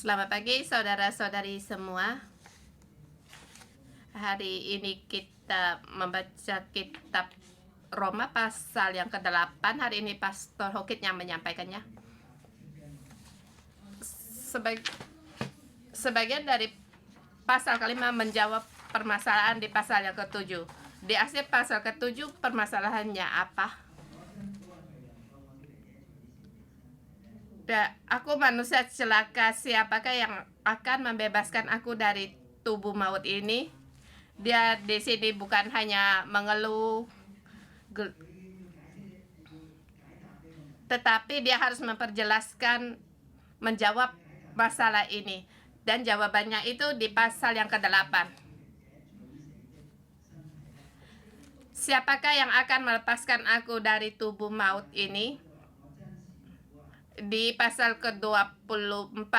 Selamat pagi saudara-saudari semua. Hari ini kita membaca kitab Roma pasal yang ke-8. Hari ini Pastor Hokit yang menyampaikannya. Sebagian dari pasal kelima menjawab permasalahan di pasal yang ke-7. Di akhir pasal ke-7 permasalahannya apa? Aku manusia celaka, siapakah yang akan membebaskan aku dari tubuh maut ini? Dia di sini bukan hanya mengeluh, tetapi dia harus memperjelaskan, menjawab masalah ini. Dan jawabannya itu di pasal yang ke-8. Siapakah yang akan melepaskan aku dari tubuh maut ini? Di pasal ke-24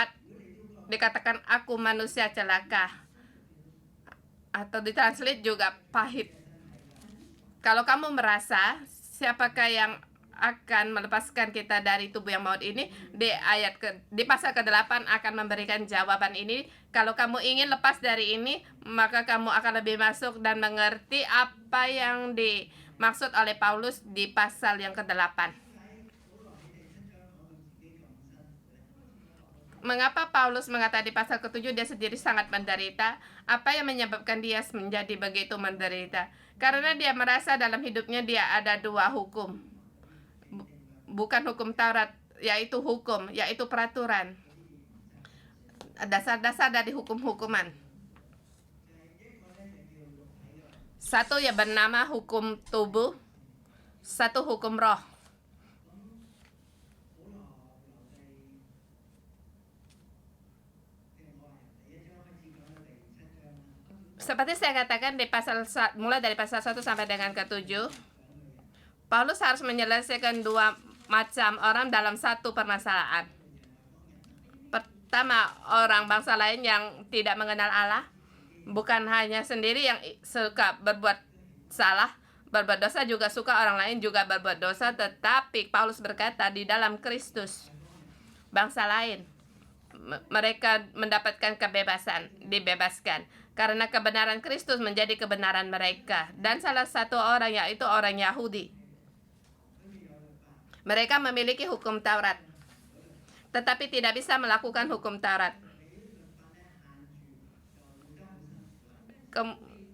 dikatakan aku manusia celaka, atau ditranslate juga pahit. Kalau kamu merasa siapakah yang akan melepaskan kita dari tubuh yang maut ini, di pasal ke-8 akan memberikan jawaban ini. Kalau kamu ingin lepas dari ini, maka kamu akan lebih masuk dan mengerti apa yang dimaksud oleh Paulus di pasal yang ke-8. Mengapa Paulus mengatakan di pasal ke-7 dia sendiri sangat menderita? Apa yang menyebabkan dia menjadi begitu menderita? Karena dia merasa dalam hidupnya dia ada dua hukum. Bukan hukum Taurat, yaitu peraturan. Dasar-dasar dari hukum-hukuman. Satu yang bernama hukum tubuh, satu hukum roh. Seperti saya katakan di mulai dari pasal 1 sampai dengan ke-7, Paulus harus menyelesaikan dua macam orang dalam satu permasalahan. Pertama, orang bangsa lain yang tidak mengenal Allah, bukan hanya sendiri yang suka berbuat salah, berbuat dosa, juga suka orang lain juga berbuat dosa, tetapi Paulus berkata di dalam Kristus, bangsa lain, mereka mendapatkan kebebasan, dibebaskan. Karena kebenaran Kristus menjadi kebenaran mereka. Dan salah satu orang yaitu orang Yahudi. Mereka memiliki hukum Taurat, tetapi tidak bisa melakukan hukum Taurat.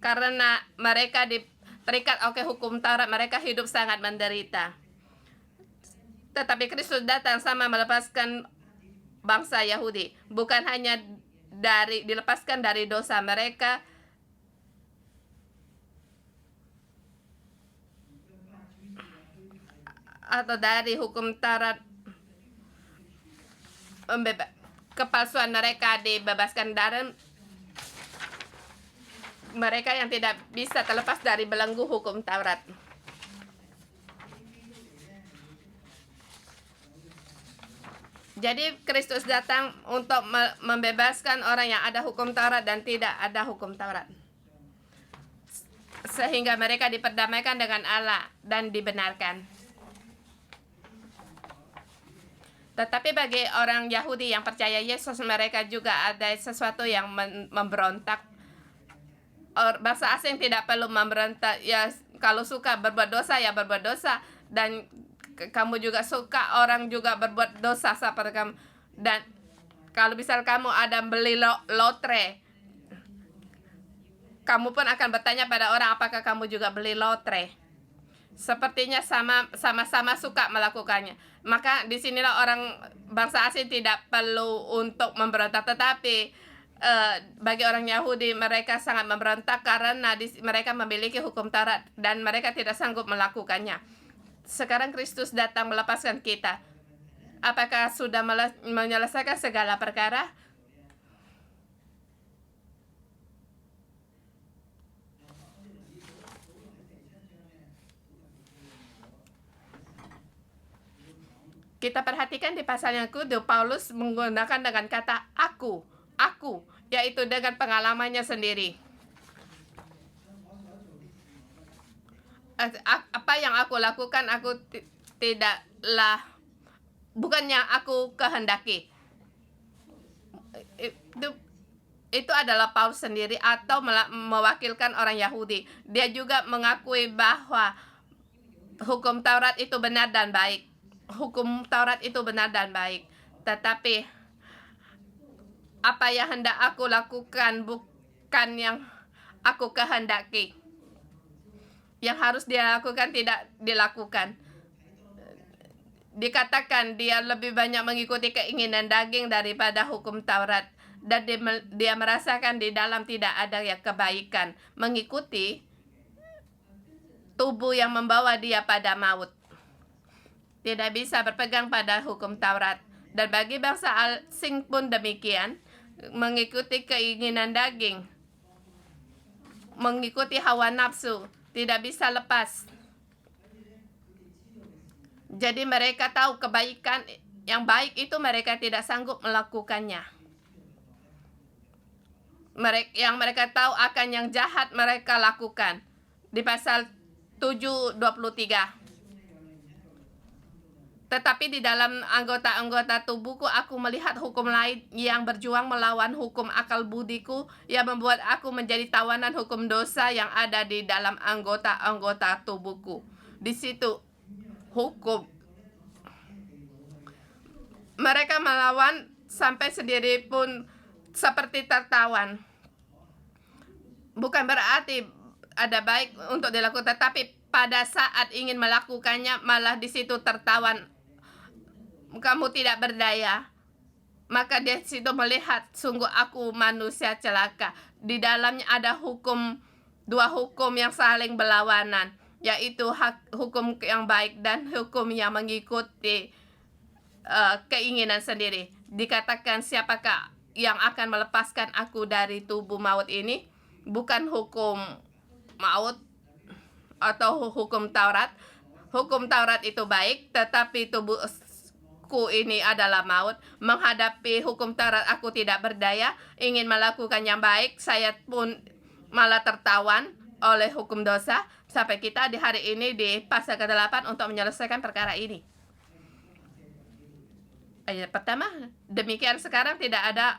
Karena mereka terikat oleh hukum Taurat, mereka hidup sangat menderita. Tetapi Kristus datang sama melepaskan bangsa Yahudi, bukan hanya dilepaskan dari dosa mereka, atau dari hukum Taurat, kepalsuan mereka dibebaskan dari mereka yang tidak bisa terlepas dari belenggu hukum Taurat. Jadi Kristus datang untuk membebaskan orang yang ada hukum Taurat dan tidak ada hukum Taurat, sehingga mereka diperdamaikan dengan Allah dan dibenarkan. Tetapi bagi orang Yahudi yang percaya Yesus, mereka juga ada sesuatu yang memberontak. Bangsa asing tidak perlu memberontak. Ya, kalau suka berbuat dosa, ya berbuat dosa. Dan kamu juga suka orang juga berbuat dosa seperti kamu. Dan kalau misal kamu ada beli lotre, kamu pun akan bertanya pada orang, apakah kamu juga beli lotre? Sepertinya sama-sama suka melakukannya. Maka disinilah orang bangsa asing tidak perlu untuk memberontak. Tetapi bagi orang Yahudi, mereka sangat memberontak karena mereka memiliki hukum Taurat dan mereka tidak sanggup melakukannya. Sekarang Kristus datang melepaskan kita. Apakah sudah menyelesaikan segala perkara? Kita perhatikan di pasal yang kedua, Paulus menggunakan dengan kata aku, yaitu dengan pengalamannya sendiri. Apa yang aku lakukan, aku tidaklah, bukan yang aku kehendaki. Itu adalah Paulus sendiri atau mewakilkan orang Yahudi. Dia juga mengakui bahwa hukum Taurat itu benar dan baik. Hukum Taurat itu benar dan baik. Tetapi apa yang hendak aku lakukan bukan yang aku kehendaki. Yang harus dia lakukan tidak dilakukan. Dikatakan dia lebih banyak mengikuti keinginan daging daripada hukum Taurat. Dan dia merasakan di dalam tidak ada ya kebaikan, mengikuti tubuh yang membawa dia pada maut. Tidak bisa berpegang pada hukum Taurat. Dan bagi bangsa asing pun demikian, mengikuti keinginan daging, mengikuti hawa nafsu, tidak bisa lepas. Jadi mereka tahu kebaikan yang baik itu mereka tidak sanggup melakukannya. Yang mereka tahu akan yang jahat mereka lakukan. Di pasal 7:23. Tetapi di dalam anggota-anggota tubuhku aku melihat hukum lain yang berjuang melawan hukum akal budiku, yang membuat aku menjadi tawanan hukum dosa yang ada di dalam anggota-anggota tubuhku. Di situ hukum. Mereka melawan sampai sendiri pun seperti tertawan. Bukan berarti ada baik untuk dilakukan, tetapi pada saat ingin melakukannya malah di situ tertawan. Kamu tidak berdaya. Maka di situ melihat sungguh aku manusia celaka. Di dalamnya ada dua hukum yang saling berlawanan, yaitu hukum yang baik dan hukum yang mengikuti keinginan sendiri. Dikatakan siapakah yang akan melepaskan aku dari tubuh maut ini? Bukan hukum maut atau hukum Taurat. Hukum Taurat itu baik, tetapi tubuhku ini adalah maut. Menghadapi hukum Taurat aku tidak berdaya. Ingin melakukan yang baik, saya pun malah tertawan oleh hukum dosa. Sampai kita di hari ini di pasal ke-8 untuk menyelesaikan perkara ini. Ayat pertama, demikian sekarang tidak ada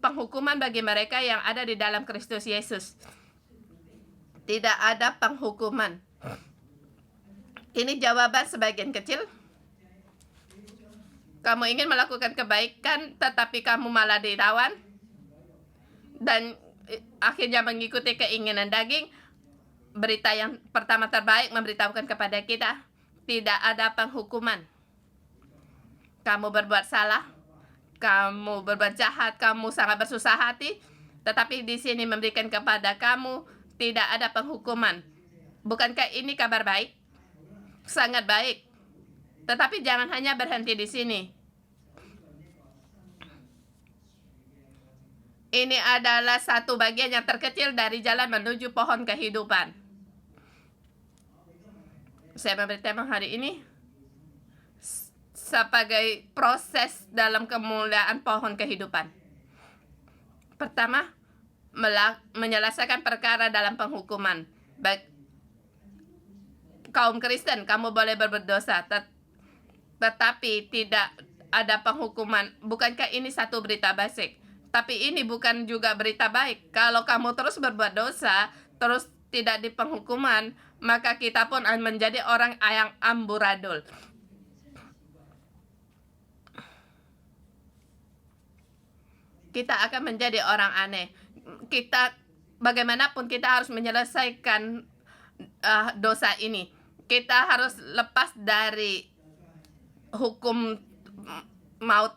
penghukuman bagi mereka yang ada di dalam Kristus Yesus. Tidak ada penghukuman. Ini jawaban sebagian kecil. Kamu ingin melakukan kebaikan, tetapi kamu malah ditawan. Dan akhirnya mengikuti keinginan daging. Berita yang pertama terbaik memberitahukan kepada kita, tidak ada penghukuman. Kamu berbuat salah, kamu berbuat jahat, kamu sangat bersusah hati, tetapi di sini memberikan kepada kamu tidak ada penghukuman. Bukankah ini kabar baik? Sangat baik. Tetapi jangan hanya berhenti di sini. Ini adalah satu bagian yang terkecil dari jalan menuju pohon kehidupan. Saya memberi tema hari ini sebagai proses dalam kemuliaan pohon kehidupan. Pertama, menyelesaikan perkara dalam penghukuman. Baik kaum Kristen, kamu boleh berbuat dosa, tetapi tidak ada penghukuman. Bukankah ini satu berita basic? Tapi ini bukan juga berita baik. Kalau kamu terus berbuat dosa, terus tidak di penghukuman, maka kita pun akan menjadi orang yang amburadul. Kita akan menjadi orang aneh. Bagaimanapun kita harus menyelesaikan dosa ini. Kita harus lepas dari hukum maut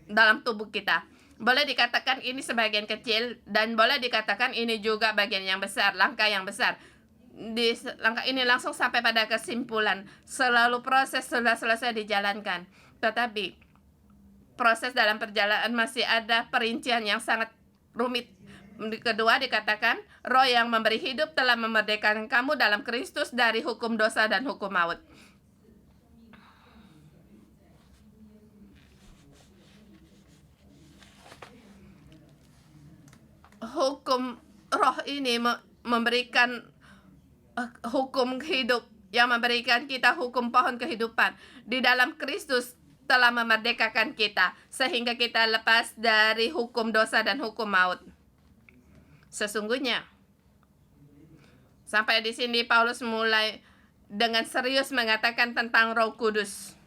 dalam tubuh kita. Boleh dikatakan ini sebagian kecil, dan boleh dikatakan ini juga bagian yang besar, langkah yang besar. Di langkah ini langsung sampai pada kesimpulan. Selalu proses sudah selesai dijalankan, tetapi proses dalam perjalanan masih ada perincian yang sangat rumit. Kedua dikatakan, Roh yang memberi hidup telah memerdekakan kamu dalam Kristus dari hukum dosa dan hukum maut. Hukum Roh ini memberikan hukum hidup, yang memberikan kita hukum pohon kehidupan. Di dalam Kristus telah memerdekakan kita sehingga kita lepas dari hukum dosa dan hukum maut. Sesungguhnya sampai di sini Paulus mulai dengan serius mengatakan tentang Roh Kudus.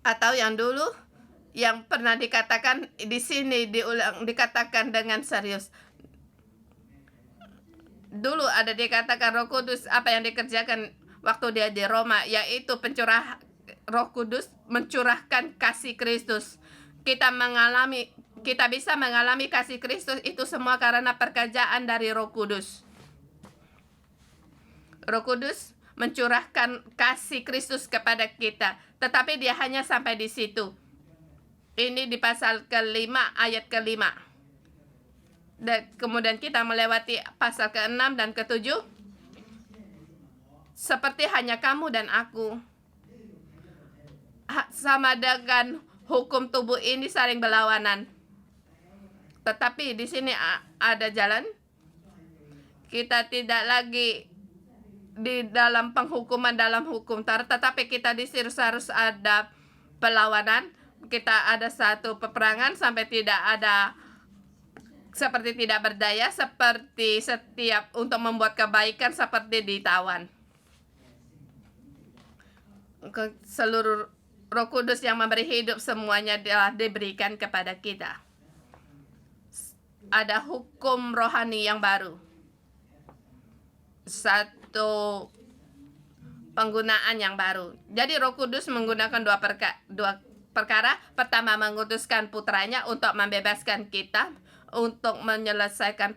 Atau yang dulu yang pernah dikatakan di sini dikatakan dengan serius. Dulu ada dikatakan Roh Kudus apa yang dikerjakan waktu dia di Roma, yaitu Roh Kudus mencurahkan kasih Kristus. Kita bisa mengalami kasih Kristus itu semua karena pekerjaan dari Roh Kudus. Roh Kudus mencurahkan kasih Kristus kepada kita, tetapi dia hanya sampai di situ. Ini di pasal ke-5 ayat ke-5. Dan kemudian kita melewati pasal ke-6 dan ke-7. Seperti hanya kamu dan aku, sama dengan hukum tubuh ini saling berlawanan. Tetapi di sini ada jalan. Kita tidak lagi di dalam penghukuman dalam hukum Taurat, tetapi kita di sini harus ada perlawanan. Kita ada satu peperangan sampai tidak ada seperti tidak berdaya, seperti setiap untuk membuat kebaikan seperti ditawan. Seluruh Roh Kudus yang memberi hidup semuanya telah diberikan kepada kita. Ada hukum rohani yang baru. Satu penggunaan yang baru. Jadi Roh Kudus menggunakan dua perkara. Pertama, mengutuskan putranya untuk membebaskan kita, untuk menyelesaikan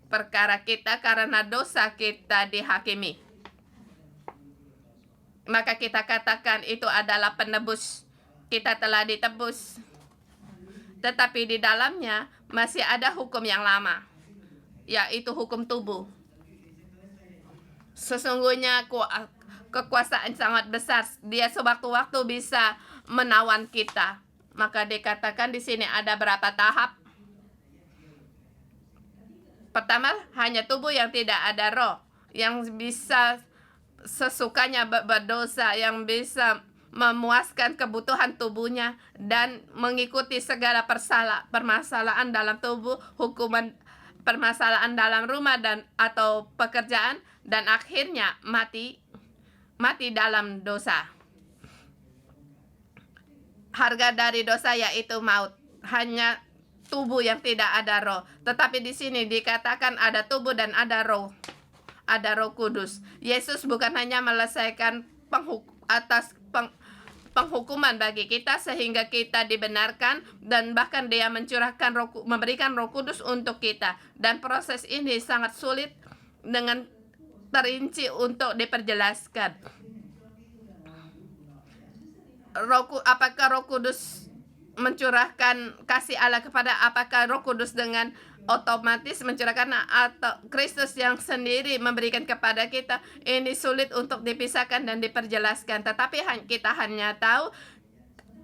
perkara kita karena dosa kita dihakimi. Maka kita katakan itu adalah penebus. Kita telah ditebus. Tetapi di dalamnya masih ada hukum yang lama, yaitu hukum tubuh. Sesungguhnya kekuasaan sangat besar. Dia sewaktu-waktu bisa menawan kita. Maka dikatakan di sini ada berapa tahap. Pertama, hanya tubuh yang tidak ada roh, yang bisa sesukanya berdosa, yang bisa memuaskan kebutuhan tubuhnya dan mengikuti segala permasalahan dalam tubuh, hukuman permasalahan dalam rumah dan atau pekerjaan, dan akhirnya mati dalam dosa. Harga dari dosa yaitu maut. Hanya tubuh yang tidak ada roh. Tetapi di sini dikatakan ada tubuh dan ada roh. Ada Roh Kudus. Yesus bukan hanya menyelesaikan penghukuman bagi kita sehingga kita dibenarkan, dan bahkan dia memberikan Roh Kudus untuk kita. Dan proses ini sangat sulit dengan terinci untuk diperjelaskan. Apakah Roh Kudus mencurahkan kasih Allah apakah Roh Kudus dengan otomatis mencurahkan atau Kristus yang sendiri memberikan kepada kita? Ini sulit untuk dipisahkan dan diperjelaskan, tetapi kita hanya tahu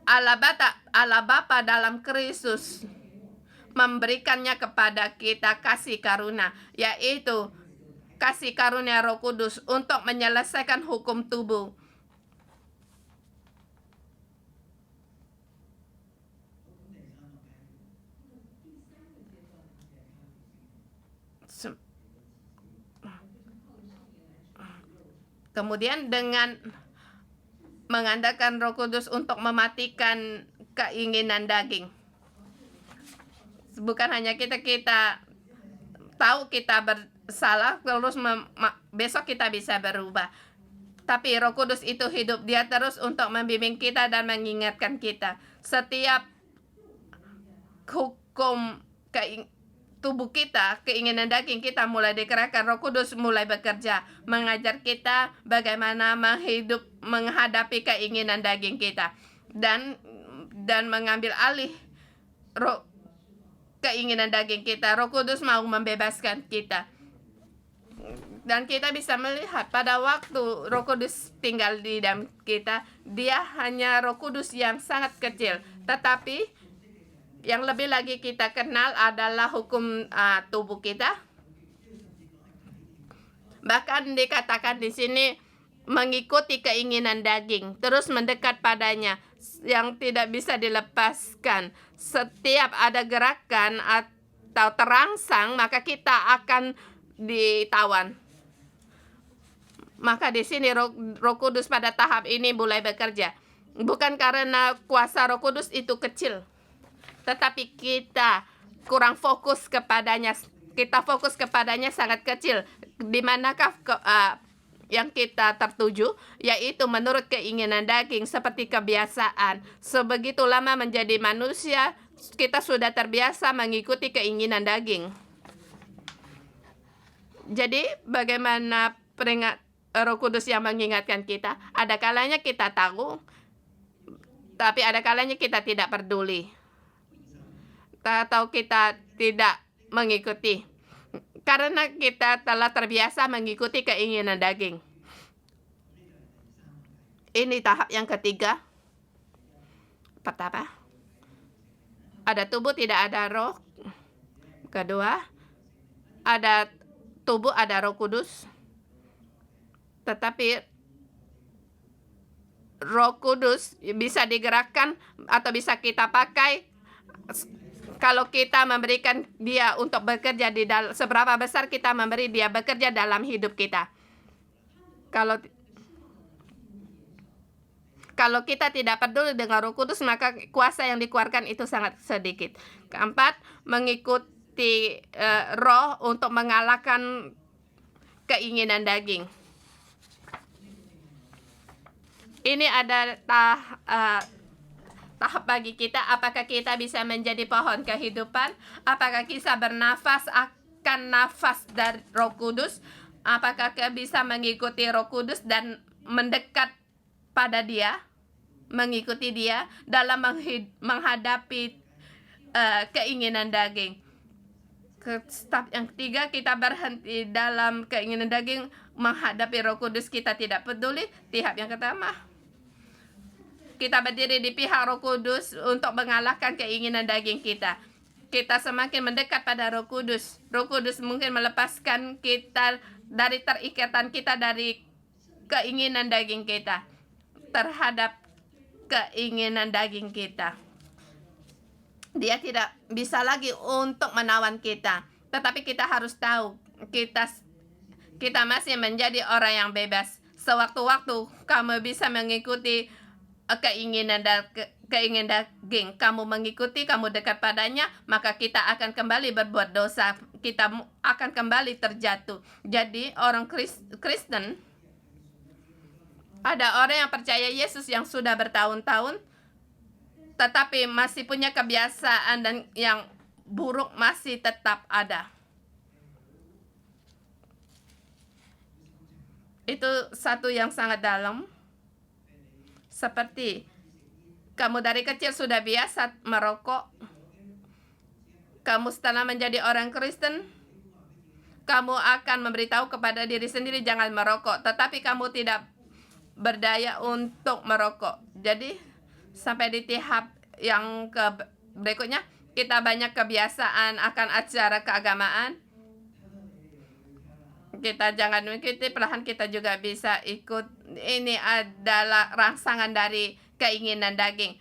Allah Bapa dalam Kristus memberikannya kepada kita kasih karunia, yaitu kasih karunia Roh Kudus untuk menyelesaikan hukum tubuh. Kemudian dengan mengandalkan Roh Kudus untuk mematikan keinginan daging. Bukan hanya kita tahu kita bersalah, terus besok kita bisa berubah. Tapi Roh Kudus itu hidup, dia terus untuk membimbing kita dan mengingatkan kita. Setiap hukum tubuh kita, keinginan daging kita mulai dikerahkan, Roh Kudus mulai bekerja, mengajar kita bagaimana menghadapi keinginan daging kita dan mengambil alih keinginan daging kita. Roh Kudus mau membebaskan kita. Dan kita bisa melihat pada waktu Roh Kudus tinggal di dalam kita, dia hanya Roh Kudus yang sangat kecil, tetapi yang lebih lagi kita kenal adalah hukum tubuh kita. Bahkan dikatakan di sini mengikuti keinginan daging, terus mendekat padanya yang tidak bisa dilepaskan. Setiap ada gerakan atau terangsang, maka kita akan ditawan. Maka di sini Roh Kudus pada tahap ini mulai bekerja. Bukan karena kuasa Roh Kudus itu kecil, tetapi kita kurang fokus kepadanya. Kita fokus kepadanya sangat kecil. Di manakah yang kita tertuju, yaitu menurut keinginan daging seperti kebiasaan. Sebegitu lama menjadi manusia, kita sudah terbiasa mengikuti keinginan daging. Jadi bagaimana Roh Kudus yang mengingatkan kita? Ada kalanya kita tahu, tapi ada kalanya kita tidak peduli. Atau kita tidak mengikuti. Karena kita telah terbiasa mengikuti keinginan daging. Ini tahap yang ketiga. Pertama, ada tubuh tidak ada roh. Kedua, ada tubuh ada Roh Kudus. Tetapi Roh Kudus bisa digerakkan atau bisa kita pakai kalau kita memberikan dia untuk bekerja di dalam, seberapa besar kita memberi dia bekerja dalam hidup kita. Kalau kita tidak peduli dengan Roh Kudus, maka kuasa yang dikeluarkan itu sangat sedikit. Keempat, mengikuti roh untuk mengalahkan keinginan daging. Ini ada tahap bagi kita, apakah kita bisa menjadi pohon kehidupan, apakah kita bernafas akan nafas dari Roh Kudus, apakah kita bisa mengikuti Roh Kudus dan mendekat pada dia, mengikuti dia dalam menghadapi keinginan daging. Tahap yang ketiga, kita berhenti dalam keinginan daging, menghadapi Roh Kudus, kita tidak peduli. Tahap yang pertama, kita berdiri di pihak Roh Kudus untuk mengalahkan keinginan daging kita. Kita semakin mendekat pada Roh Kudus. Roh Kudus mungkin melepaskan kita dari terikatan kita dari keinginan daging kita terhadap keinginan daging kita. Dia tidak bisa lagi untuk menawan kita. Tetapi kita harus tahu, kita masih menjadi orang yang bebas. Sewaktu-waktu kamu bisa mengikuti keinginan daging, kamu mengikuti, kamu dekat padanya, maka kita akan kembali berbuat dosa, kita akan kembali terjatuh. Jadi orang Kristen, ada orang yang percaya Yesus yang sudah bertahun-tahun, tetapi masih punya kebiasaan dan yang buruk masih tetap ada. Itu satu yang sangat dalam. Seperti kamu dari kecil sudah biasa merokok, kamu setelah menjadi orang Kristen, kamu akan memberitahu kepada diri sendiri jangan merokok, tetapi kamu tidak berdaya untuk merokok. Jadi sampai di tahap yang berikutnya, kita banyak kebiasaan akan acara keagamaan. Kita jangan mengikuti, perlahan kita juga bisa ikut. Ini adalah rangsangan dari keinginan daging.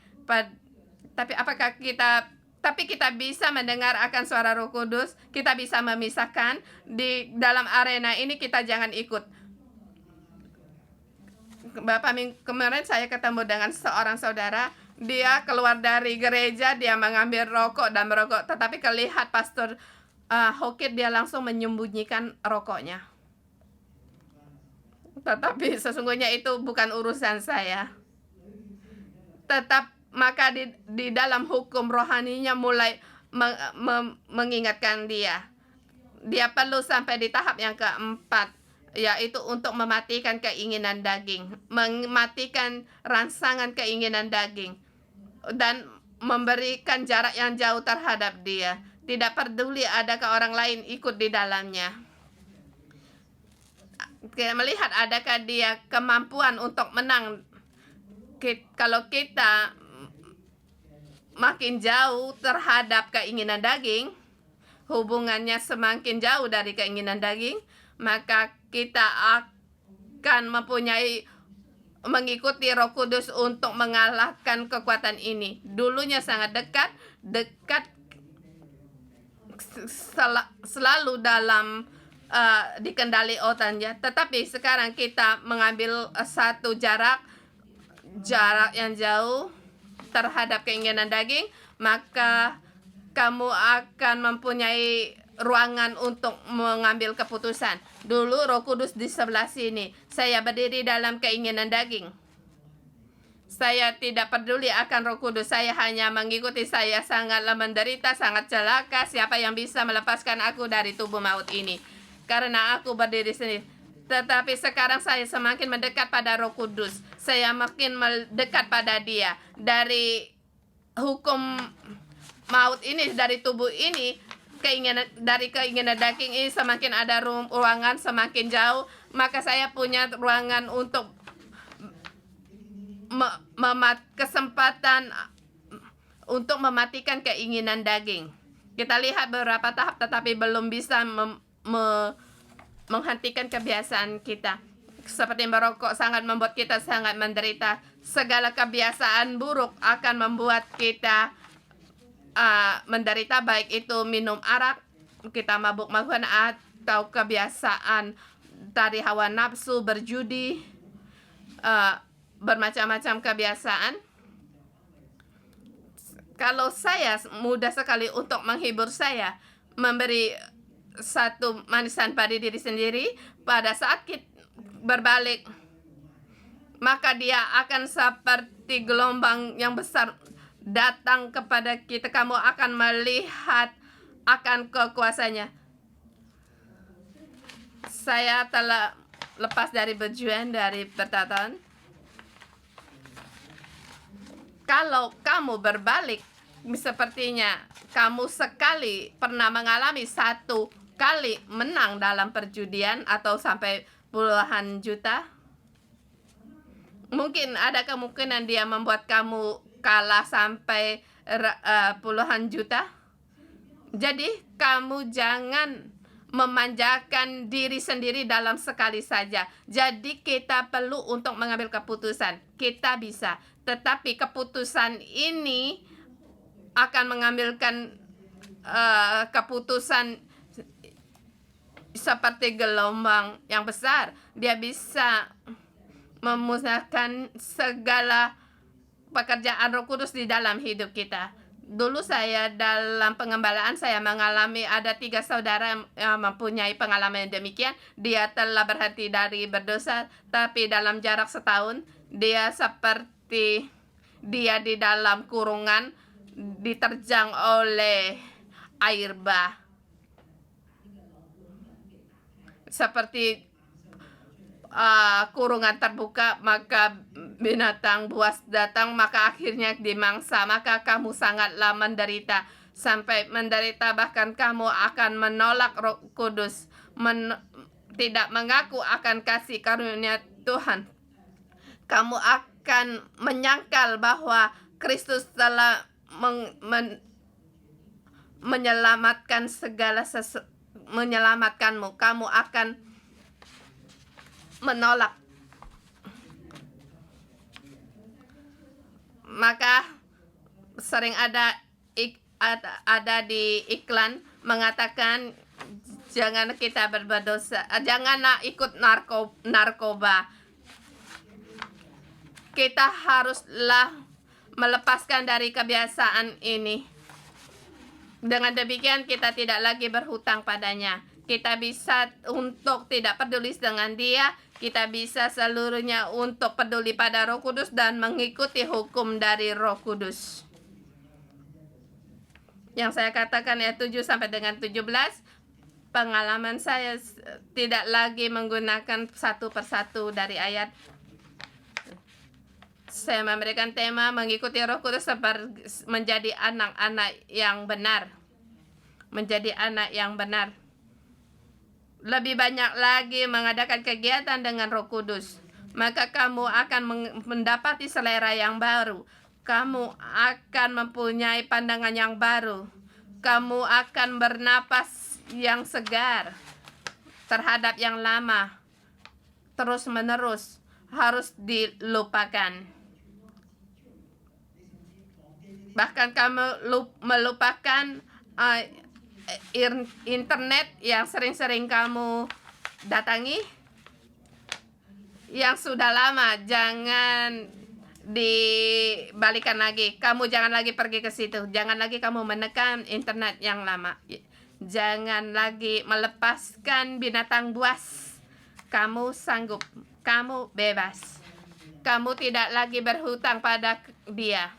Tapi kita bisa mendengar akan suara Roh Kudus. Kita bisa memisahkan. Di dalam arena ini kita jangan ikut. Kemarin saya ketemu dengan seorang saudara. Dia keluar dari gereja, dia mengambil rokok dan merokok. Tetapi kelihat pastor Hokit, dia langsung menyembunyikan rokoknya. Tetapi sesungguhnya itu bukan urusan saya. Maka di dalam hukum rohaninya mulai mengingatkan dia. Dia perlu sampai di tahap yang keempat, yaitu untuk mematikan keinginan daging, mematikan rangsangan keinginan daging, dan memberikan jarak yang jauh terhadap dia. Tidak peduli adakah orang lain ikut di dalamnya. Melihat adakah dia kemampuan untuk menang. Kalau kita makin jauh terhadap keinginan daging, hubungannya semakin jauh dari keinginan daging, maka kita akan mengikuti Roh Kudus untuk mengalahkan kekuatan ini. Dulunya sangat dekat selalu dalam dikendali otaknya, tetapi sekarang kita mengambil satu jarak yang jauh terhadap keinginan daging, maka kamu akan mempunyai ruangan untuk mengambil keputusan. Dulu Roh Kudus di sebelah sini, saya berdiri dalam keinginan daging. Saya tidak peduli akan Roh Kudus, saya hanya mengikuti. Saya sangatlah menderita, sangat celaka. Siapa yang bisa melepaskan aku dari tubuh maut ini? Karena aku berdiri sendiri. Tetapi sekarang saya semakin mendekat pada Roh Kudus. Saya makin mendekat pada Dia. Dari hukum maut ini, dari tubuh ini, dari keinginan daging ini semakin ada ruangan semakin jauh, maka saya punya ruangan untuk kesempatan untuk mematikan keinginan daging. Kita lihat beberapa tahap, tetapi belum bisa menghentikan kebiasaan kita. Seperti merokok sangat membuat kita sangat menderita. Segala kebiasaan buruk akan membuat kita menderita, baik itu minum arak, kita mabuk-mabukan, atau kebiasaan dari hawa nafsu, berjudi, bermacam-macam kebiasaan. Kalau saya mudah sekali untuk menghibur saya, memberi satu manisan pada diri sendiri, pada saat kita berbalik, maka dia akan seperti gelombang yang besar datang kepada kita. Kamu akan melihat akan kekuasaannya. Saya telah lepas dari berjuang, dari pertatan. Kalau kamu berbalik, sepertinya kamu sekali pernah mengalami satu kali menang dalam perjudian atau sampai puluhan juta. Mungkin ada kemungkinan dia membuat kamu kalah sampai puluhan juta. Jadi kamu jangan memanjakan diri sendiri dalam sekali saja. Jadi kita perlu untuk mengambil keputusan. Kita bisa, tetapi keputusan ini akan mengambilkan keputusan seperti gelombang yang besar. Dia bisa memusnahkan segala pekerjaan Roh Kudus di dalam hidup kita. Dulu saya dalam pengembalaan, saya mengalami ada 3 saudara yang mempunyai pengalaman yang demikian. Dia telah berhenti dari berdosa, tapi dalam jarak setahun, dia seperti dia di dalam kurungan, diterjang oleh air bah. Seperti kurungan terbuka, maka binatang buas datang, maka akhirnya dimangsa. Maka kamu sangatlah menderita, sampai menderita bahkan kamu akan menolak Roh Kudus, tidak mengaku akan kasih karunia Tuhan. Kamu akan menyangkal bahwa Kristus telah menyelamatkan menyelamatkanmu. Kamu akan menolak. Maka sering ada di iklan mengatakan jangan kita berdosa, janganlah ikut narkoba. Kita haruslah melepaskan dari kebiasaan ini. Dengan demikian kita tidak lagi berhutang padanya. Kita bisa untuk tidak peduli dengan dia. Kita bisa seluruhnya untuk peduli pada Roh Kudus dan mengikuti hukum dari Roh Kudus. Yang saya katakan ayat 7 sampai dengan 17, pengalaman saya tidak lagi menggunakan satu persatu dari ayat. Saya memberikan tema mengikuti Roh Kudus seperti menjadi anak-anak yang benar. Menjadi anak yang benar. Lebih banyak lagi mengadakan kegiatan dengan Roh Kudus, maka kamu akan mendapati selera yang baru. Kamu akan mempunyai pandangan yang baru. Kamu akan bernapas yang segar terhadap yang lama. terus-menerus harus dilupakan. Bahkan kamu melupakan internet yang sering-sering kamu datangi, yang sudah lama, jangan dibalikan lagi. Kamu jangan lagi pergi ke situ. Jangan lagi kamu menekan internet yang lama. Jangan lagi melepaskan binatang buas. Kamu sanggup. Kamu bebas. Kamu tidak lagi berhutang pada dia.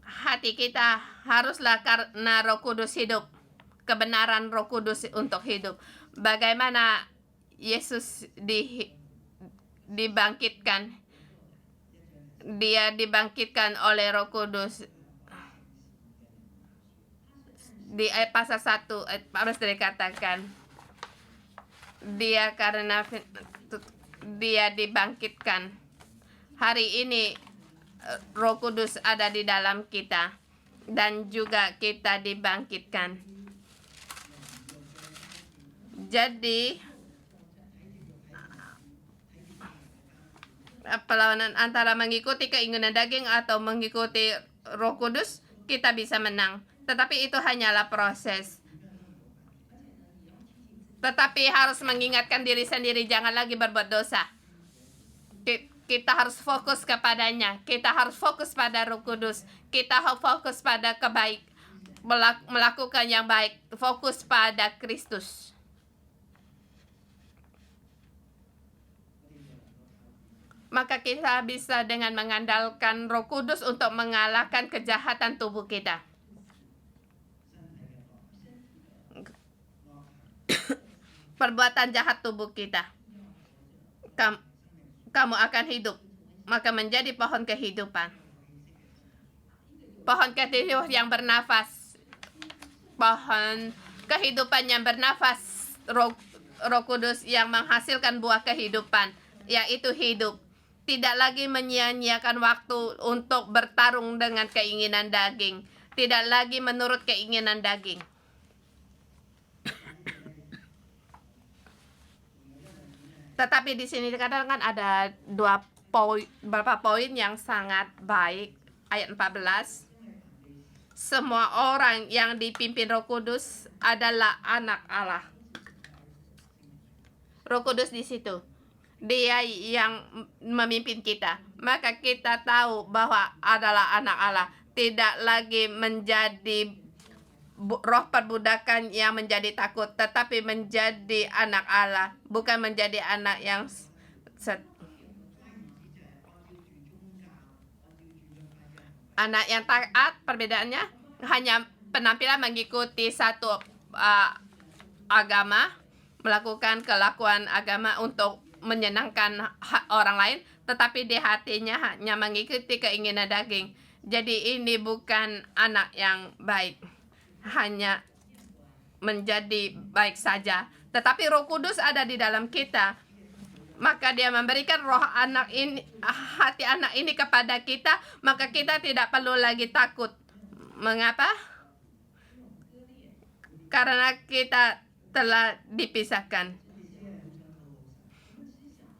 Hati kita haruslah karena Roh Kudus hidup. Kebenaran Roh Kudus untuk hidup. Bagaimana Yesus dibangkitkan? Dia dibangkitkan oleh Roh Kudus. Di pasal 1 harus dikatakan dia karena dia dibangkitkan. Hari ini Roh Kudus ada di dalam kita dan juga kita dibangkitkan. Jadi perlawanan antara mengikuti keinginan daging atau mengikuti Roh Kudus, kita bisa menang. Tetapi itu hanyalah proses. Tetapi harus mengingatkan diri sendiri, jangan lagi berbuat dosa. Kita harus fokus kepadanya. Kita harus fokus pada Roh Kudus. Kita harus fokus pada melakukan yang baik. Fokus pada Kristus. Maka kita bisa dengan mengandalkan Roh Kudus untuk mengalahkan kejahatan tubuh kita. Perbuatan jahat tubuh kita. Kamu akan hidup, maka menjadi pohon kehidupan. Pohon kehidupan yang bernafas. Pohon kehidupan yang bernafas. Roh Kudus yang menghasilkan buah kehidupan, yaitu hidup. Tidak lagi menyia-nyiakan waktu untuk bertarung dengan keinginan daging. Tidak lagi menurut keinginan daging. Tetapi di sini dikatakan ada beberapa poin yang sangat baik. Ayat 14. Semua orang yang dipimpin Roh Kudus adalah anak Allah. Roh Kudus di situ. Dia yang memimpin kita. Maka kita tahu bahwa adalah anak Allah. Tidak lagi menjadi roh perbudakan yang menjadi takut, tetapi menjadi anak Allah. Bukan menjadi anak yang anak yang taat. Perbedaannya hanya penampilan mengikuti satu agama, melakukan kelakuan agama untuk menyenangkan orang lain, tetapi di hatinya hanya mengikuti keinginan daging. Jadi ini bukan anak yang baik, hanya menjadi baik saja. Tetapi Roh Kudus ada di dalam kita, maka dia memberikan roh anak ini, hati anak ini kepada kita, maka kita tidak perlu lagi takut. Mengapa? Karena kita telah dipisahkan.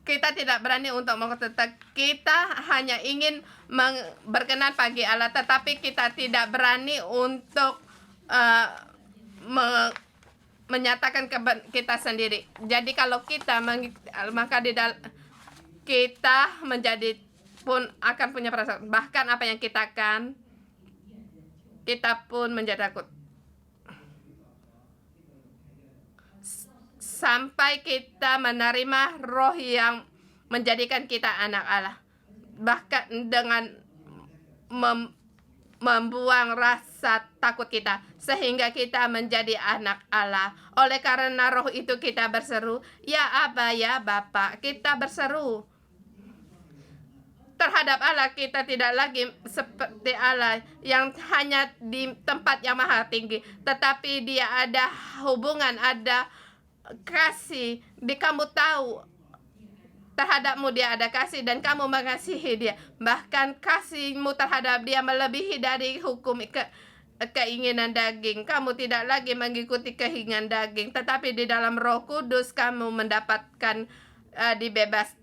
Kita tidak berani untuk mengatakan, kita hanya ingin berkenan bagi Allah, tetapi kita tidak berani untuk menyatakan kita sendiri. Jadi kalau kita maka kita menjadi pun akan punya perasaan, bahkan apa yang kita pun menjadi takut. Sampai kita menerima roh yang menjadikan kita anak Allah. Bahkan dengan membuang rasa takut kita, sehingga kita menjadi anak Allah. Oleh karena roh itu kita berseru, ya Aba, ya Bapa. Kita berseru terhadap Allah. Kita tidak lagi seperti Allah yang hanya di tempat yang maha tinggi, tetapi dia ada hubungan, ada kasih. Kamu tahu terhadapmu dia ada kasih dan kamu mengasihi dia. Bahkan kasihmu terhadap dia melebihi dari hukum keinginan daging. Kamu tidak lagi mengikuti keinginan daging, tetapi di dalam Roh Kudus kamu mendapatkan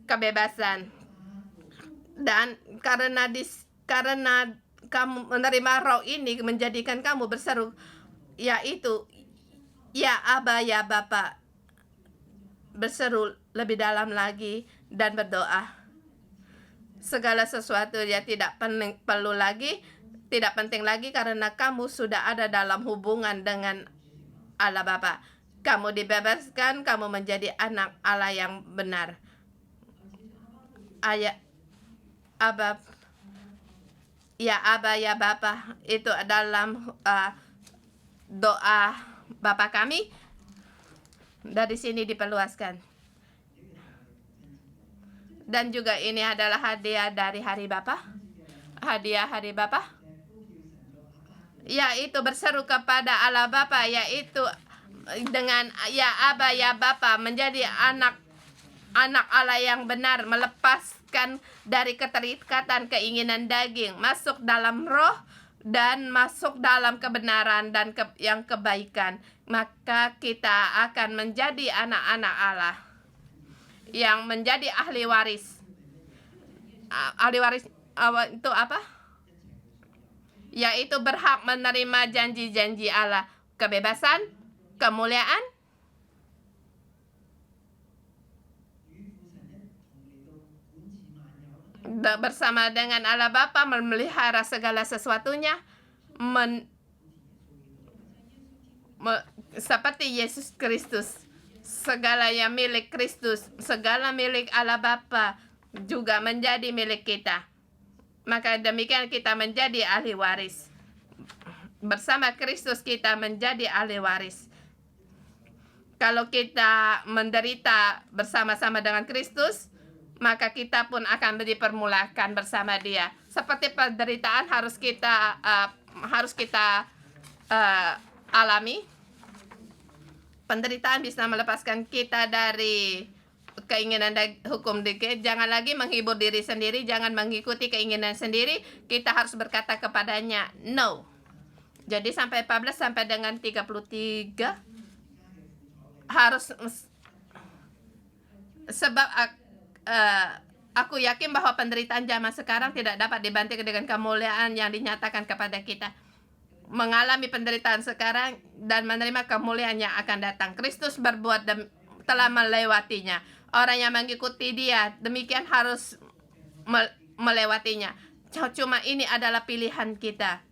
kebebasan. Dan karena kamu menerima Roh ini menjadikan kamu berseru, yaitu ya Aba, ya Bapa. Berseru lebih dalam lagi dan berdoa. Segala sesuatu ya tidak penting lagi karena kamu sudah ada dalam hubungan dengan Allah Bapa. Kamu dibebaskan, kamu menjadi anak Allah yang benar. Ayat Aba, ya Bapa, itu dalam doa Bapa kami. Dari sini diperluaskan. Dan juga ini adalah hadiah dari Hari Bapa. Hadiah Hari Bapa, yaitu berseru kepada Allah Bapa, yaitu dengan ya Aba, ya Bapa, menjadi anak Allah yang benar, melepaskan dari keterikatan keinginan daging, masuk dalam Roh dan masuk dalam kebenaran dan yang kebaikan. Maka kita akan menjadi anak-anak Allah yang menjadi ahli waris. Ahli waris itu apa? Yaitu berhak menerima janji-janji Allah, kebebasan, kemuliaan, bersama dengan Allah Bapa memelihara segala sesuatunya, seperti Yesus Kristus. Segala yang milik Kristus, segala milik Allah Bapa juga menjadi milik kita. Maka demikian kita menjadi ahli waris. Bersama Kristus kita menjadi ahli waris. Kalau kita menderita bersama-sama dengan Kristus, maka kita pun akan dipermulakan bersama Dia. Seperti penderitaan harus kita alami. Penderitaan bisa melepaskan kita dari keinginan hukum dikit. Jangan lagi menghibur diri sendiri, jangan mengikuti keinginan sendiri. Kita harus berkata kepadanya no. Jadi sampai 14 sampai dengan 33 harus, sebab aku yakin bahwa penderitaan zaman sekarang tidak dapat dibandingkan dengan kemuliaan yang dinyatakan kepada kita. Mengalami penderitaan sekarang dan menerima kemuliaan yang akan datang. Kristus berbuat telah melewatinya. Orang yang mengikuti Dia demikian harus melewatinya. Cuma ini adalah pilihan kita.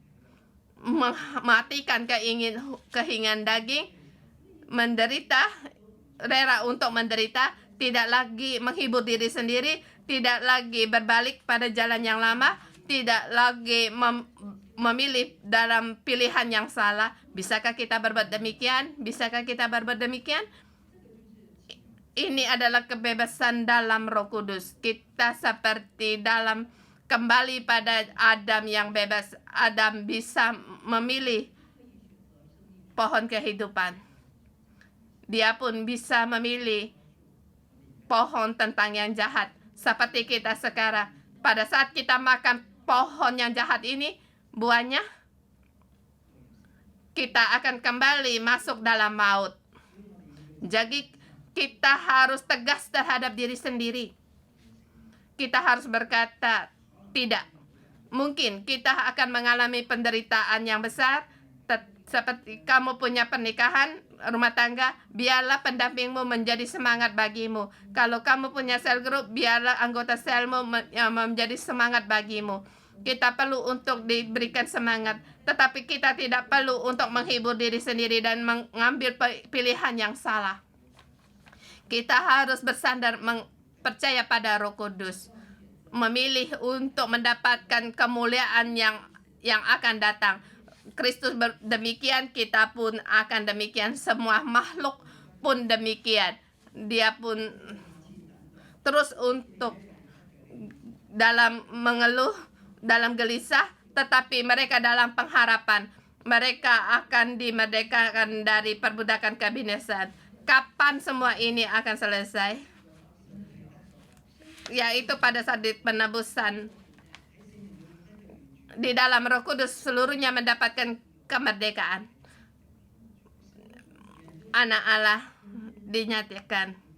Mematikan keinginan daging, menderita, rela untuk menderita, tidak lagi menghibur diri sendiri, tidak lagi berbalik pada jalan yang lama, tidak lagi memilih dalam pilihan yang salah. Bisakah kita berbuat demikian? Bisakah kita berbuat demikian? Ini adalah kebebasan dalam Roh Kudus. Kita seperti dalam kembali pada Adam yang bebas. Adam bisa memilih pohon kehidupan. Dia pun bisa memilih pohon tentang yang jahat. Seperti kita sekarang. Pada saat kita makan pohon yang jahat ini, buahnya kita akan kembali masuk dalam maut. Jadi kita harus tegas terhadap diri sendiri. Kita harus berkata tidak. Mungkin kita akan mengalami penderitaan yang besar. Seperti kamu punya pernikahan, rumah tangga, biarlah pendampingmu menjadi semangat bagimu. Kalau kamu punya sel grup, biarlah anggota selmu menjadi semangat bagimu. Kita perlu untuk diberikan semangat, tetapi kita tidak perlu untuk menghibur diri sendiri dan mengambil pilihan yang salah. Kita harus bersandar, percaya pada Roh Kudus, memilih untuk mendapatkan kemuliaan yang akan datang. Kristus demikian, kita pun akan demikian, semua makhluk pun demikian. Dia pun terus untuk dalam mengeluh, dalam gelisah, tetapi mereka dalam pengharapan. Mereka akan dimerdekakan dari perbudakan kebinasaan. Kapan semua ini akan selesai? Yaitu pada saat penebusan. Di dalam Roh Kudus seluruhnya mendapatkan kemerdekaan. Anak Allah dinyatakan.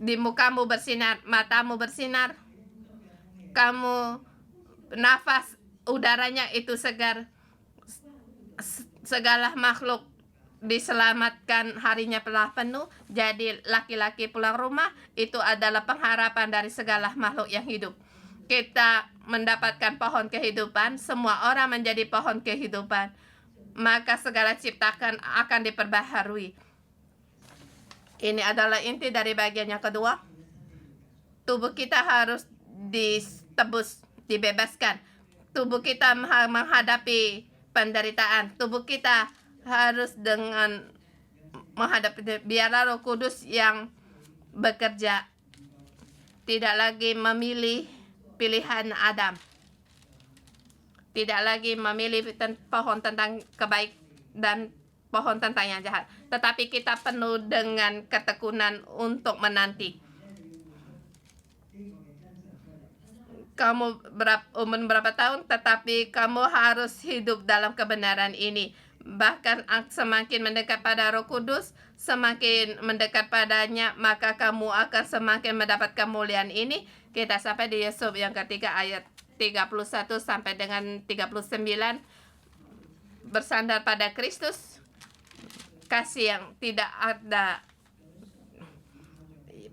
Di mukamu bersinar, matamu bersinar, kamu nafas udaranya itu segar, segala makhluk diselamatkan, harinya telah penuh. Jadi laki-laki pulang rumah itu adalah pengharapan dari segala makhluk yang hidup. Kita mendapatkan pohon kehidupan, semua orang menjadi pohon kehidupan, maka segala ciptakan akan diperbaharui. Ini adalah inti dari bagian yang kedua. Tubuh kita harus ditebus, dibebaskan. Tubuh kita menghadapi penderitaan. Tubuh kita harus dengan menghadapi. Biarlah Roh Kudus yang bekerja. Tidak lagi memilih pilihan Adam. Tidak lagi memilih pohon tentang kebaik dan pohon tentang yang jahat, tetapi kita penuh dengan ketekunan untuk menanti. Kamu umur berapa tahun, tetapi kamu harus hidup dalam kebenaran ini. Bahkan semakin mendekat pada Roh Kudus, semakin mendekat padanya, maka kamu akan semakin mendapat kemuliaan ini. Kita sampai di Yusuf yang ketiga ayat 31 sampai dengan 39. Bersandar pada Kristus, kasih yang tidak ada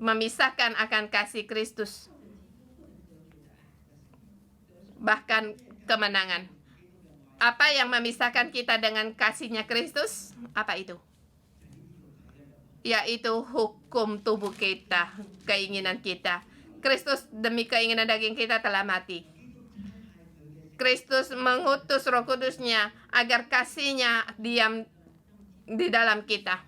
memisahkan akan kasih Kristus, bahkan kemenangan. Apa yang memisahkan kita dengan kasihnya Kristus? Apa itu? Yaitu hukum tubuh kita, keinginan kita. Kristus demi keinginan daging kita telah mati. Kristus mengutus Roh Kudusnya agar kasihnya diam di dalam kita.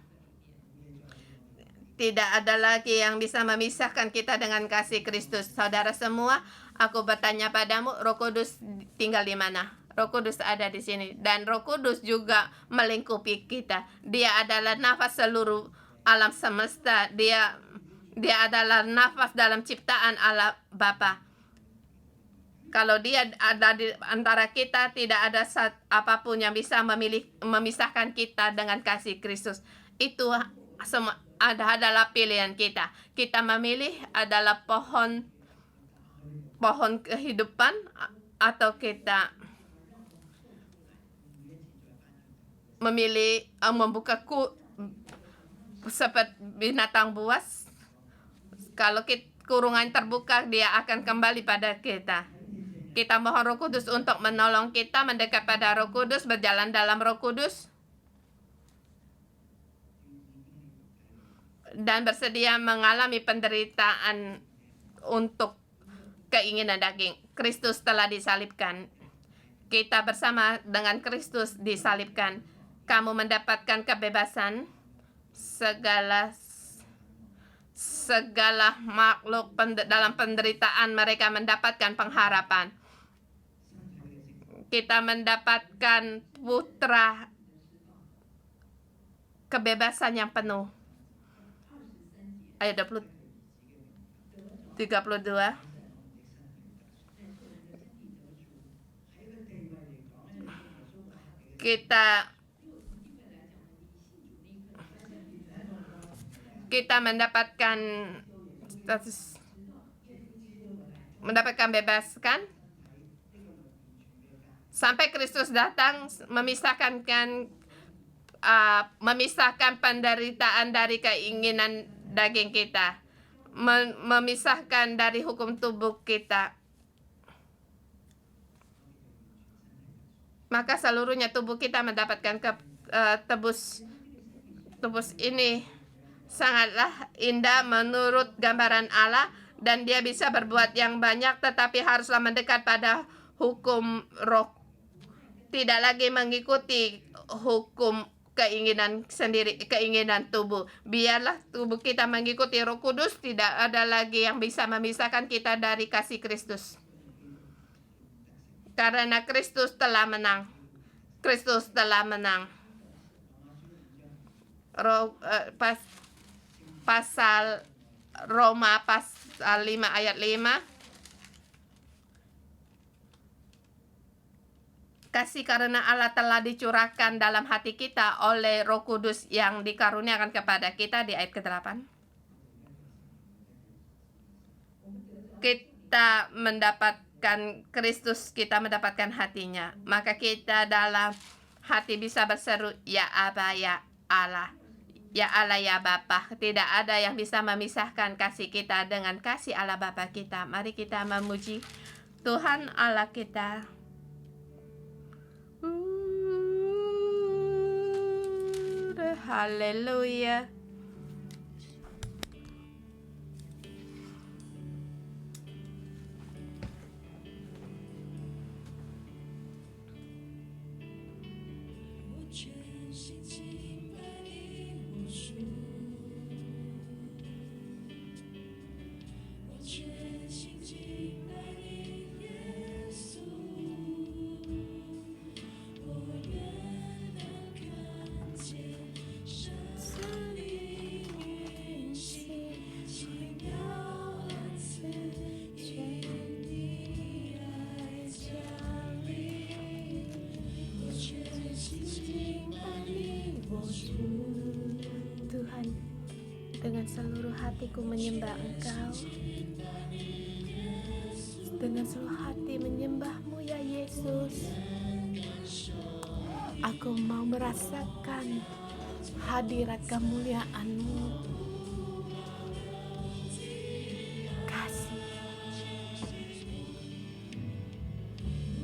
Tidak ada lagi yang bisa memisahkan kita dengan kasih Kristus. Saudara semua, aku bertanya padamu, Roh Kudus tinggal di mana? Roh Kudus ada di sini. Dan Roh Kudus juga melingkupi kita. Dia adalah nafas seluruh alam semesta. Dia adalah nafas dalam ciptaan Allah Bapa. Kalau dia ada di antara kita, tidak ada apapun yang bisa memisahkan kita dengan kasih Kristus. Itu semua adalah pilihan kita. Kita memilih adalah pohon kehidupan, atau kita memilih membuka seperti binatang buas. Kalau kurungan terbuka, dia akan kembali pada kita. Kita mohon Roh Kudus untuk menolong kita mendekat pada Roh Kudus, berjalan dalam Roh Kudus, dan bersedia mengalami penderitaan untuk keinginan daging. Kristus telah disalibkan. Kita bersama dengan Kristus disalibkan. Kamu mendapatkan kebebasan. Segala makhluk dalam penderitaan mereka mendapatkan pengharapan. Kita mendapatkan putra kebebasan yang penuh. Ayat 32. Kita mendapatkan bebaskan sampai Kristus datang, memisahkan penderitaan dari keinginan daging kita, memisahkan dari hukum tubuh kita. Maka seluruhnya tubuh kita mendapatkan tebus ini sangatlah indah menurut gambaran Allah, dan dia bisa berbuat yang banyak, tetapi haruslah mendekat pada hukum roh. Tidak lagi mengikuti hukum keinginan sendiri, keinginan tubuh. Biarlah tubuh kita mengikuti Roh Kudus. Tidak ada lagi yang bisa memisahkan kita dari kasih Kristus. Karena Kristus telah menang. Kristus telah menang. Pasal Roma pasal 5 ayat 5. Kasih karena Allah telah dicurahkan dalam hati kita oleh Roh Kudus yang dikaruniakan kepada kita di ayat ke-8. Kita mendapatkan Kristus, kita mendapatkan hatinya. Maka kita dalam hati bisa berseru, ya Aba, ya Allah. Ya Allah, ya Bapa. Tidak ada yang bisa memisahkan kasih kita dengan kasih Allah Bapa kita. Mari kita memuji Tuhan Allah kita. Haleluya. Tuhan, dengan seluruh hatiku menyembah Engkau. Dengan seluruh hati menyembah-Mu ya Yesus. Aku mau merasakan hadirat kemuliaan-Mu. Kasih.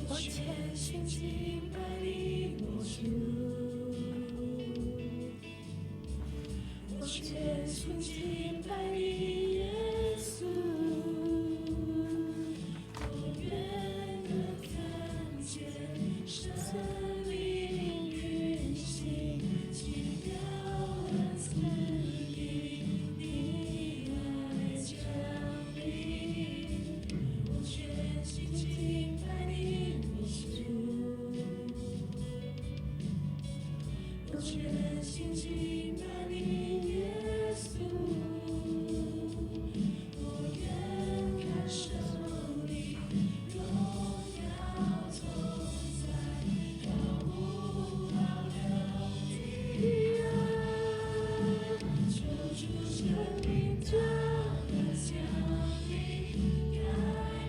我全心敬拜你，我主。我全心敬拜你，耶稣。我愿能看见生命运行，奇妙的赐予你爱降临。我全心敬拜你，主。我全心敬拜你，耶稣。我愿感受你荣耀同在，保护保留你爱，求主生命这样降临，改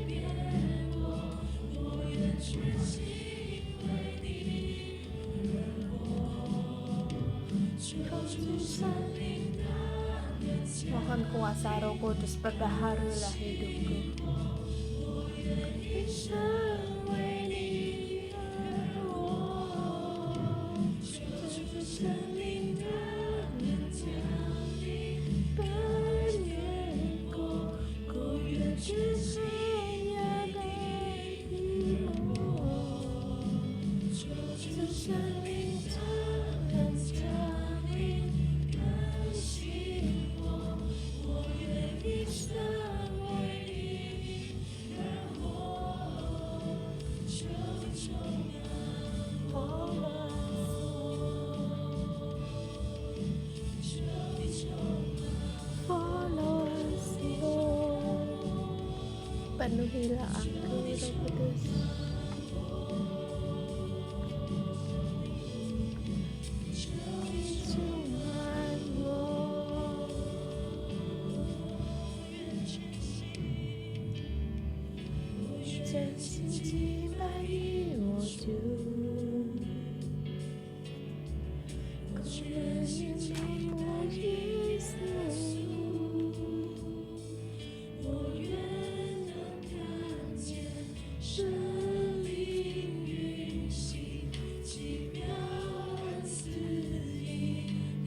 变我，我愿全心为你而活。求主生命的人降临。 Mohon kuasa Roh Kudus perbaharulah hidupku. 我愿一生为你而活。求主生命的人降临，奔越过古远之黑夜被逼迫。求主生命的人降临，更新我，我愿一生为你而活。求充满我，求充满 Follow us, Lord. Penuhilah aku, Roh Kudus. Cuman我，真心敬拜你，我主。我全心明我耶稣。我愿能看见生命运行，奇妙的赐予你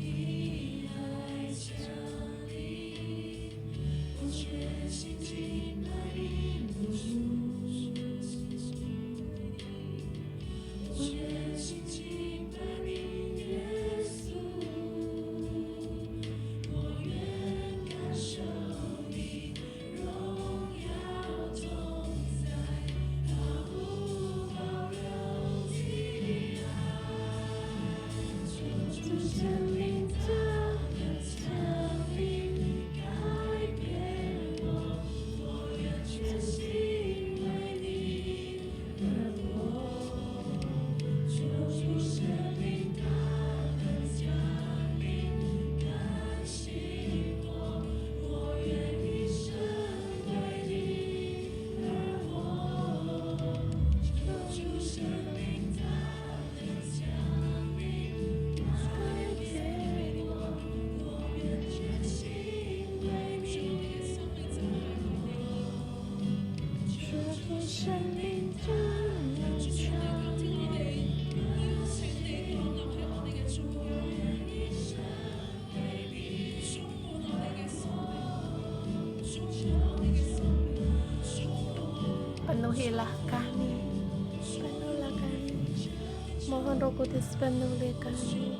爱降临。我全心敬拜你，主。Penuhilah kami, mohon Roh Kudus penuhi kami.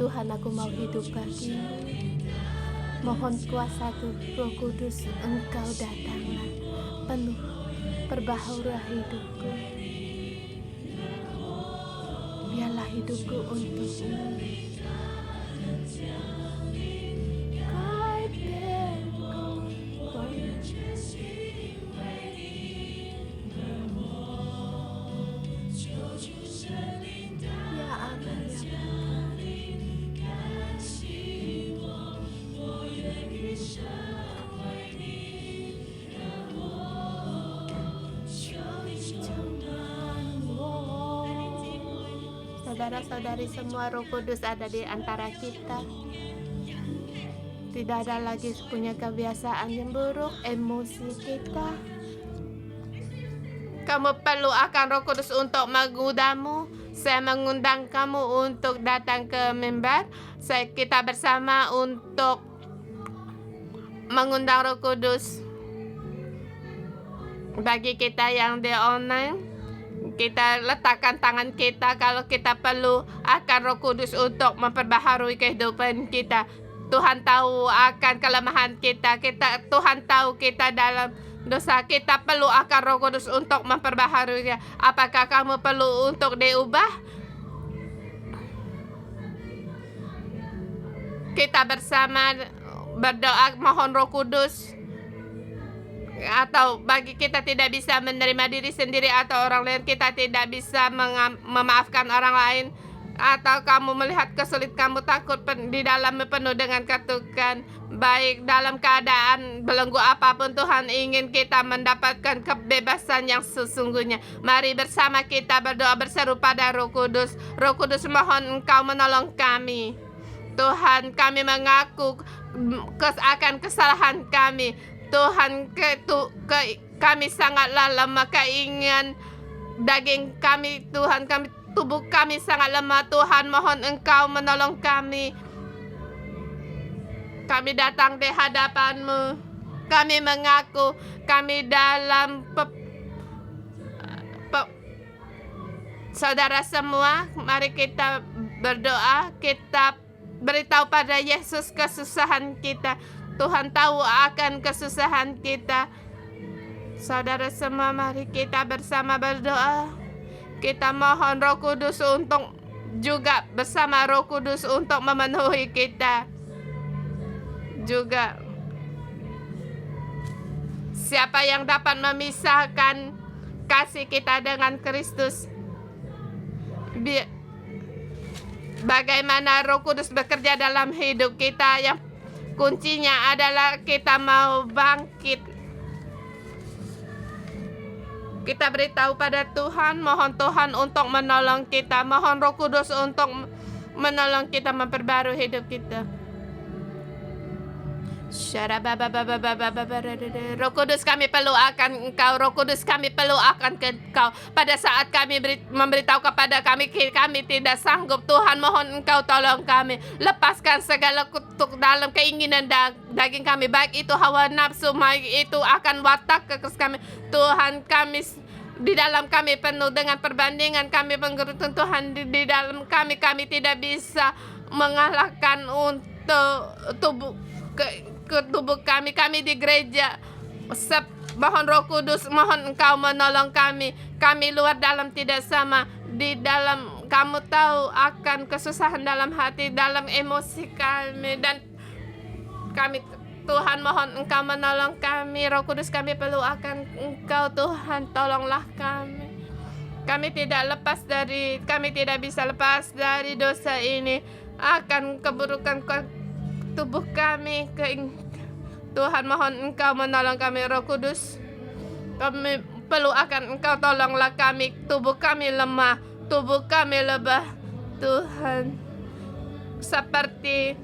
Tuhan, aku mau hidup bagimu. Mohon kuasa Roh Kudus, Engkau datanglah, penuh perbaharulah hidupku. Biarlah hidupku untukmu. Saudara-saudari semua, Roh Kudus ada di antara kita. Tidak ada lagi punya kebiasaan yang buruk, emosi kita. Kamu perlu akan Roh Kudus untuk mengundangmu. Saya mengundang kamu untuk datang ke mimbar. Kita bersama untuk mengundang Roh Kudus. Bagi kita yang di online, kita letakkan tangan kita kalau kita perlu akan Roh Kudus untuk memperbaharui kehidupan kita. Tuhan tahu akan kelemahan kita. Tuhan tahu kita dalam dosa. Kita perlu akan Roh Kudus untuk memperbaharui. Apakah kamu perlu untuk diubah? Kita bersama berdoa mohon Roh Kudus. Atau bagi kita tidak bisa menerima diri sendiri atau orang lain, kita tidak bisa memaafkan orang lain, atau kamu melihat kesulitan, kamu takut di dalam penuh dengan ketukan, baik dalam keadaan belenggu apapun, Tuhan ingin kita mendapatkan kebebasan yang sesungguhnya. Mari bersama kita berdoa berseru pada Roh Kudus. Roh Kudus, mohon Engkau menolong kami. Tuhan, kami mengaku akan kesalahan kami. Tuhan, kami sangatlah lemah, keinginan daging kami, Tuhan, tubuh kami sangat lemah. Tuhan, mohon Engkau menolong kami. Kami datang di hadapan-Mu. Kami mengaku kami dalam saudara semua, mari kita berdoa, kita beritahu pada Yesus kesusahan kita. Tuhan tahu akan kesusahan kita. Saudara semua, mari kita bersama berdoa. Kita mohon Roh Kudus untuk juga bersama Roh Kudus untuk memenuhi kita. Juga siapa yang dapat memisahkan kasih kita dengan Kristus? Bagaimana Roh Kudus bekerja dalam hidup kita? Yang kuncinya adalah kita mau bangkit. Kita beritahu pada Tuhan, mohon Tuhan untuk menolong kita. Mohon Roh Kudus untuk menolong kita memperbarui hidup kita. Roh Kudus, kami perlu akan Engkau. Roh Kudus, kami perlu akan Engkau. Pada saat kami memberitahu kepada kami tidak sanggup, Tuhan mohon Engkau tolong kami. Lepaskan segala kutuk dalam keinginan daging kami, baik itu hawa nafsu, baik itu akan watak kekeras kami. Tuhan, kami di dalam kami penuh dengan perbandingan, kami menggerutu Tuhan di dalam kami tidak bisa mengalahkan untuk tubuh ke tubuh kami di gereja. Mohon Roh Kudus, mohon Engkau menolong kami luar dalam tidak sama. Di dalam kamu tahu akan kesusahan dalam hati, dalam emosi kami, dan kami Tuhan mohon Engkau menolong kami. Roh Kudus, kami perlu akan Engkau Tuhan, tolonglah kami. Kami tidak bisa lepas dari dosa ini, akan keburukan tubuh kami. Tuhan mohon Engkau menolong kami. Roh Kudus, kami perlu akan Engkau, tolonglah kami. Tubuh kami lemah, tubuh kami lebah Tuhan, seperti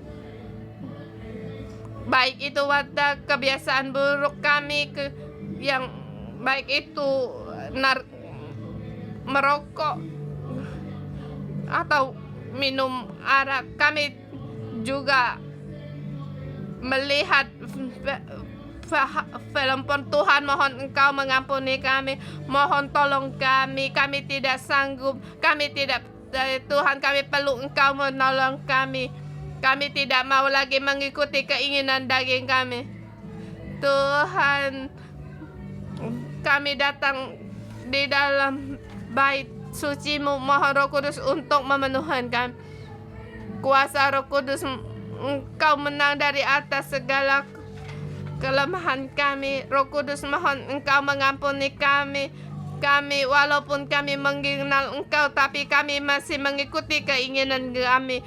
baik itu watak kebiasaan buruk kami, yang baik itu merokok atau minum arak. Kami juga melihat film pun. Tuhan mohon Engkau mengampuni kami, mohon tolong kami tidak sanggup, Tuhan, kami perlu Engkau menolong kami tidak mau lagi mengikuti keinginan daging kami. Tuhan, kami datang di dalam bait suci-Mu, mohon Roh Kudus untuk memenuhi kami. Kuasa Roh Kudus, Engkau menang dari atas segala kelemahan kami. Roh Kudus, mohon Engkau mengampuni kami walaupun kami mengenal Engkau, tapi kami masih mengikuti keinginan kami,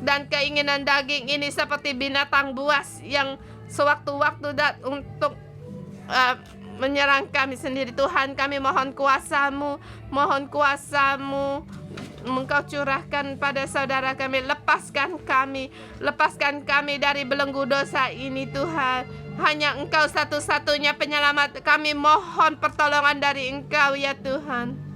dan keinginan daging ini seperti binatang buas yang sewaktu-waktu untuk menyerang kami sendiri. Tuhan, kami mohon kuasa-Mu, Engkau curahkan pada saudara kami. Lepaskan kami dari belenggu dosa ini, Tuhan. Hanya Engkau satu-satunya penyelamat. Kami mohon pertolongan dari Engkau, ya Tuhan.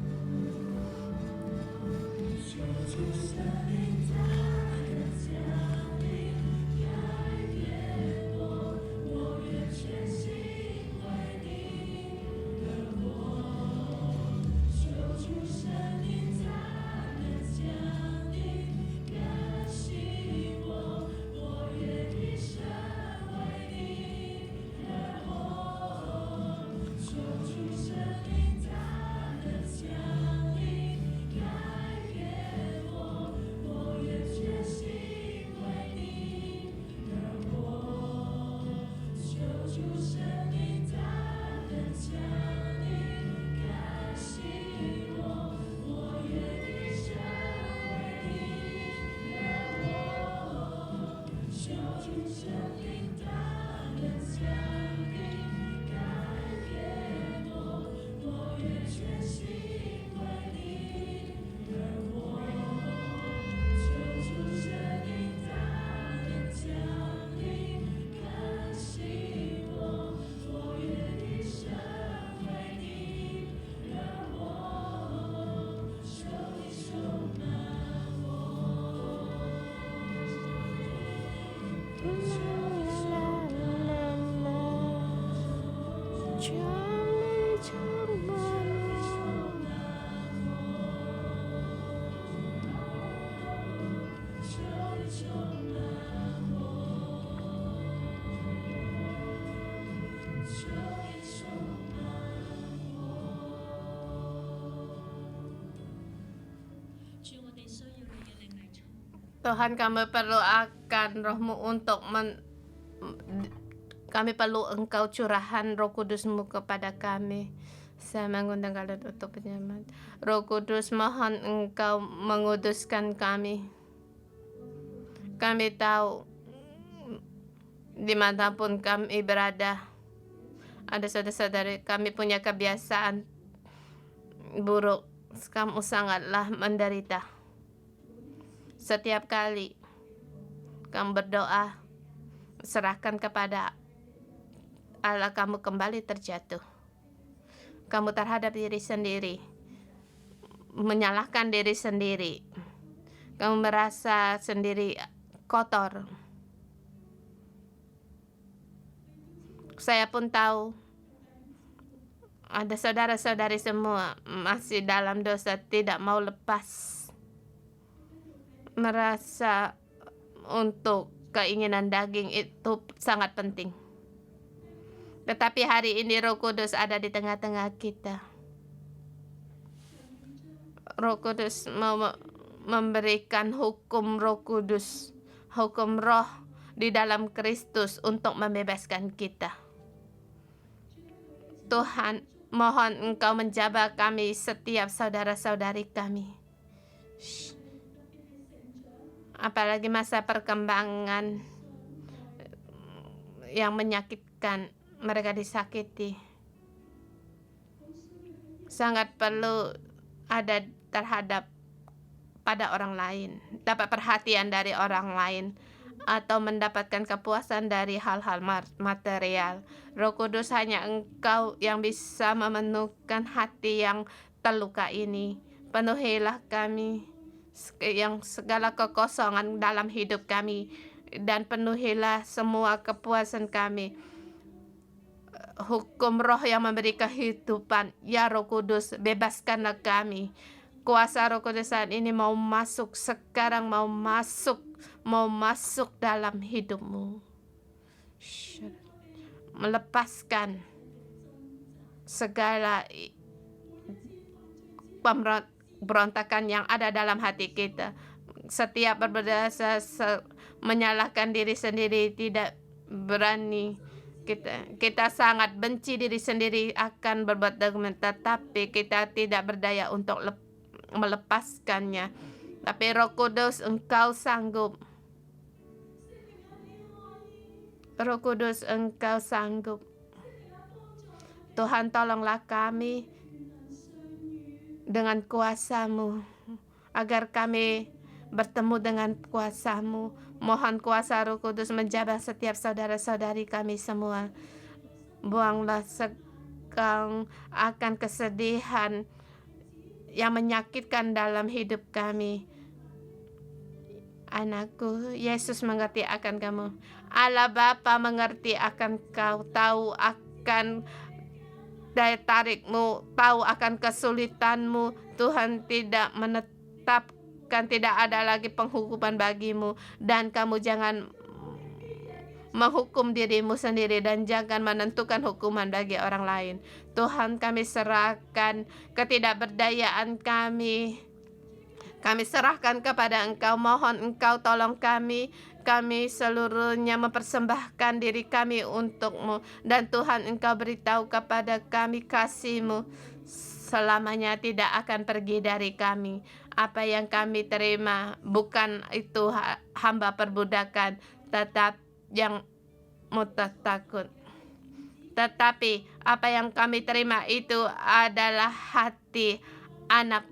Tuhan, kami perlu akan Roh-Mu untuk kami perlu Engkau curahan Roh Kudus-Mu kepada kami. Saya mengundang kalian untuk penyelamat. Roh Kudus, mohon Engkau menguduskan kami. Kami tahu dimanapun kami berada, ada saudara-saudari kami punya kebiasaan buruk. Kamu sangatlah menderita. Setiap kali kamu berdoa, serahkan kepada Allah, kamu kembali terjatuh. Kamu terhadap diri sendiri, menyalahkan diri sendiri. Kamu merasa sendiri kotor. Saya pun tahu ada saudara-saudari semua masih dalam dosa, tidak mau lepas. Merasa untuk keinginan daging itu sangat penting. Tetapi hari ini Roh Kudus ada di tengah-tengah kita. Roh Kudus mau memberikan hukum Roh Kudus, hukum roh di dalam Kristus untuk membebaskan kita. Tuhan, mohon Engkau menjaga kami, setiap saudara-saudari kami. Apalagi masa perkembangan yang menyakitkan, mereka disakiti. Sangat perlu ada terhadap pada orang lain, dapat perhatian dari orang lain, atau mendapatkan kepuasan dari hal-hal material. Roh Kudus, hanya Engkau yang bisa memenuhkan hati yang terluka ini. Penuhilah kami yang segala kekosongan dalam hidup kami, dan penuhilah semua kepuasan kami. Hukum roh yang memberi kehidupan, ya Roh Kudus, bebaskanlah kami. Kuasa Roh Kudus saat ini mau masuk sekarang, mau masuk dalam hidupmu, melepaskan segala pemberontakan yang ada dalam hati kita. Setiap berberdasar menyalahkan diri sendiri, tidak berani. Kita sangat benci diri sendiri akan berbuat dosa, tetapi kita tidak berdaya untuk melepaskannya. Tapi Roh Kudus, Engkau sanggup. Roh Kudus, Engkau sanggup. Tuhan, tolonglah kami dengan kuasa-Mu, agar kami bertemu dengan kuasa-Mu. Mohon kuasa Roh Kudus menjaga setiap saudara-saudari kami semua. Buanglah segala akan kesedihan yang menyakitkan dalam hidup kami. Anakku, Yesus mengerti akan kamu. Allah Bapa mengerti akan kau, tahu akan daya tarikmu, tahu akan kesulitanmu. Tuhan tidak menetapkan, tidak ada lagi penghukuman bagimu, dan kamu jangan menghukum dirimu sendiri dan jangan menentukan hukuman bagi orang lain. Tuhan, kami serahkan ketidakberdayaan kami. Kami serahkan kepada Engkau. Mohon Engkau tolong kami. Kami seluruhnya mempersembahkan diri kami untuk-Mu. Dan Tuhan, Engkau beritahu kepada kami kasih-Mu selamanya tidak akan pergi dari kami. Apa yang kami terima bukan itu hamba perbudakan, tetap yang takut. Tetapi apa yang kami terima itu adalah hati anak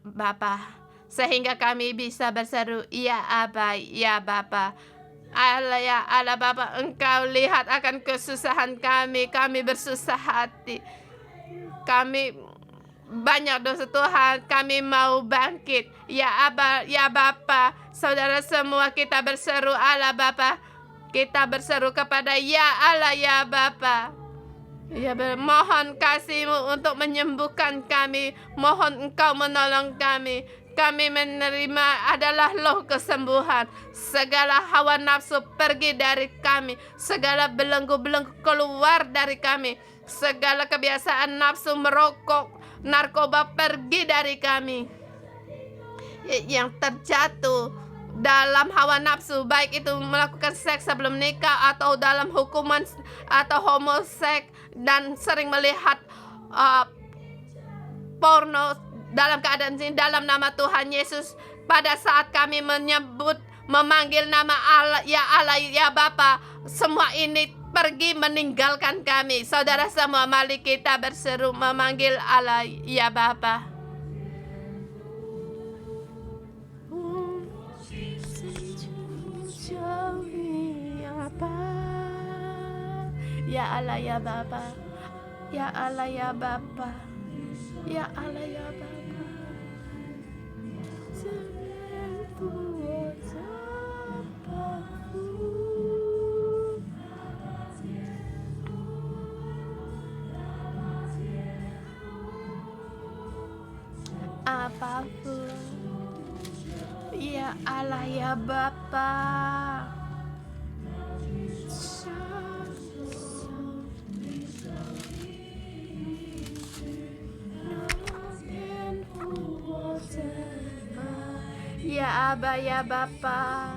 Bapa, sehingga kami bisa berseru, ya Aba, ya Bapa. Allah, ya Allah Bapa, Engkau lihat akan kesusahan kami bersusah hati. Kami banyak dosa Tuhan, kami mau bangkit. Ya Aba, ya Bapa, saudara semua kita berseru Allah Bapa. Kita berseru kepada ya Allah, ya Bapa. Ya, mohon kasih-Mu untuk menyembuhkan kami. Mohon Engkau menolong kami. Kami menerima adalah loh kesembuhan. Segala hawa nafsu pergi dari kami. Segala belenggu-belenggu keluar dari kami. Segala kebiasaan nafsu merokok, narkoba pergi dari kami. Yang terjatuh dalam hawa nafsu, baik itu melakukan seks sebelum nikah atau dalam hukuman atau homoseks, dan sering melihat porno dalam keadaan ini, dalam nama Tuhan Yesus, pada saat kami memanggil nama Allah, ya Bapa, semua ini pergi meninggalkan kami. Saudara semua, mari kita berseru memanggil Allah, ya Bapa. Ya Allah ya Bapa, ya Allah ya Bapa, ya Allah ya Bapa. Apapun, ya Allah ya Bapa. Ya Aba ya Bapa.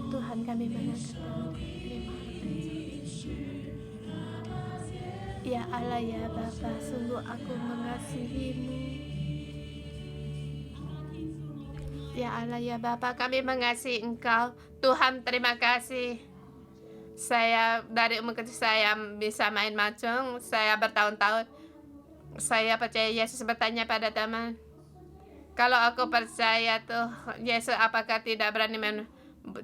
Tuhan kami mengatakan terima kasih. Ya Allah ya Bapa, sungguh aku mengasihi-Mu. Ya Allah ya Bapa, kami mengasihi Engkau. Tuhan terima kasih. Saya dari umur kecil saya bisa main macung. Saya bertahun-tahun. Saya percaya Yesus bertanya pada teman, kalau aku percaya tuh Yesus apakah tidak berani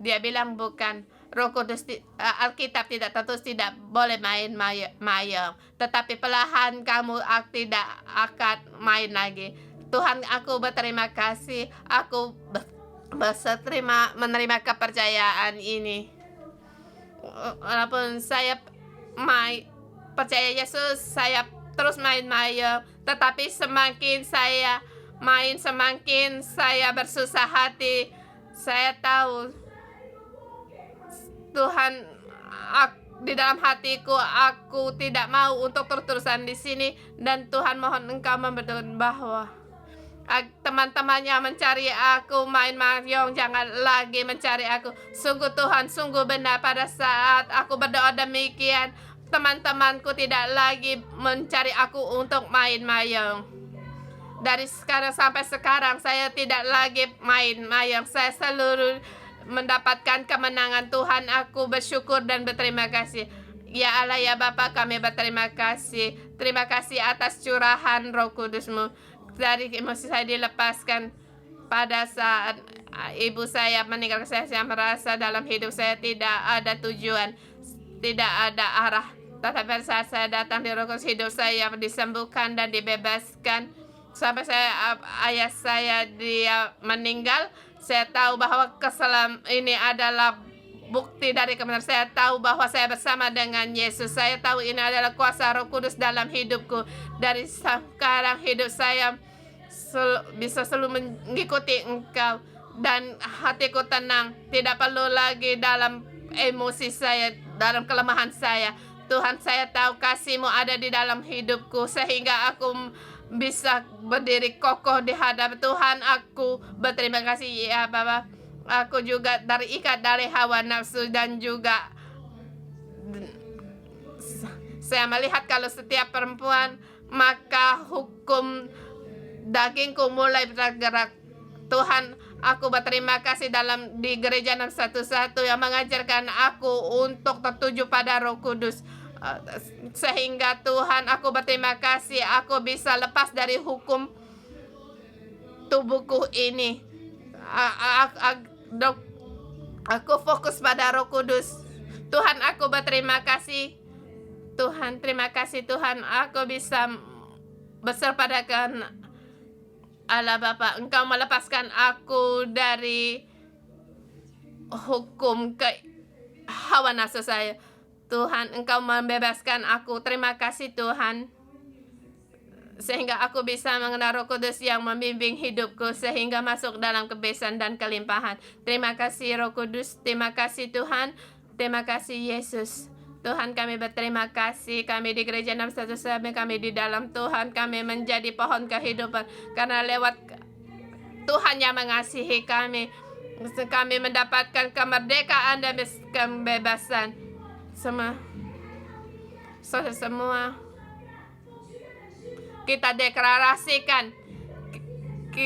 dia bilang bukan. Roh Kudus Alkitab tidak tertulis tidak boleh main mayem, tetapi perlahan kamu tidak akan main lagi. Tuhan, aku berterima kasih. Aku menerima kepercayaan ini. Walaupun saya percaya Yesus, saya terus main mayem, tetapi semakin saya main, semakin saya bersusah hati. Saya tahu Tuhan, di dalam hatiku aku tidak mau untuk terus-terusan di sini, dan Tuhan mohon Engkau memberitahu bahwa teman-temannya mencari aku main mayong, jangan lagi mencari aku. Sungguh Tuhan, sungguh benar pada saat aku berdoa demikian, teman-temanku tidak lagi mencari aku untuk main mayong. Dari sekarang sampai sekarang saya tidak lagi main mayong. Saya selalu mendapatkan kemenangan. Tuhan, aku bersyukur dan berterima kasih. Ya Allah ya Bapa, kami berterima kasih. Terima kasih atas curahan Roh Kudus-Mu. Dari emosi saya dilepaskan pada saat ibu saya meninggal. Saya merasa dalam hidup saya tidak ada tujuan, tidak ada arah. Tetapi pada saat saya datang di Roh Kudus, hidup saya disembuhkan dan dibebaskan. Sampai ayah saya dia meninggal, saya tahu bahwa ini adalah bukti dari kebenaran. Saya tahu bahwa saya bersama dengan Yesus. Saya tahu ini adalah kuasa Roh Kudus dalam hidupku. Dari sekarang hidup saya bisa selalu mengikuti Engkau, dan hatiku tenang. Tidak perlu lagi dalam emosi saya, dalam kelemahan saya. Tuhan, saya tahu kasih-Mu ada di dalam hidupku, sehingga aku bisa berdiri kokoh di hadapan Tuhan. Aku berterima kasih ya Bapa. Aku juga terikat dari hawa nafsu, dan juga saya melihat kalau setiap perempuan, maka hukum dagingku mulai bergerak. Tuhan, aku berterima kasih di gereja yang satu-satu yang mengajarkan aku untuk tertuju pada Roh Kudus. Sehingga Tuhan, aku berterima kasih aku bisa lepas dari hukum tubuhku ini. Aku fokus pada Roh Kudus. Tuhan, aku berterima kasih. Tuhan, terima kasih Tuhan, aku bisa besar pada Allah Bapa. Engkau melepaskan aku dari hukum hawa nafsu saya. Tuhan, Engkau membebaskan aku. Terima kasih Tuhan, sehingga aku bisa mengenal Roh Kudus yang membimbing hidupku, sehingga masuk dalam kebebasan dan kelimpahan. Terima kasih Roh Kudus. Terima kasih Tuhan. Terima kasih Yesus. Tuhan, kami berterima kasih, kami di Gereja 617, kami di dalam Tuhan, kami menjadi pohon kehidupan, karena lewat Tuhan yang mengasihi kami, kami mendapatkan kemerdekaan dan kebebasan. Semua kita deklarasikan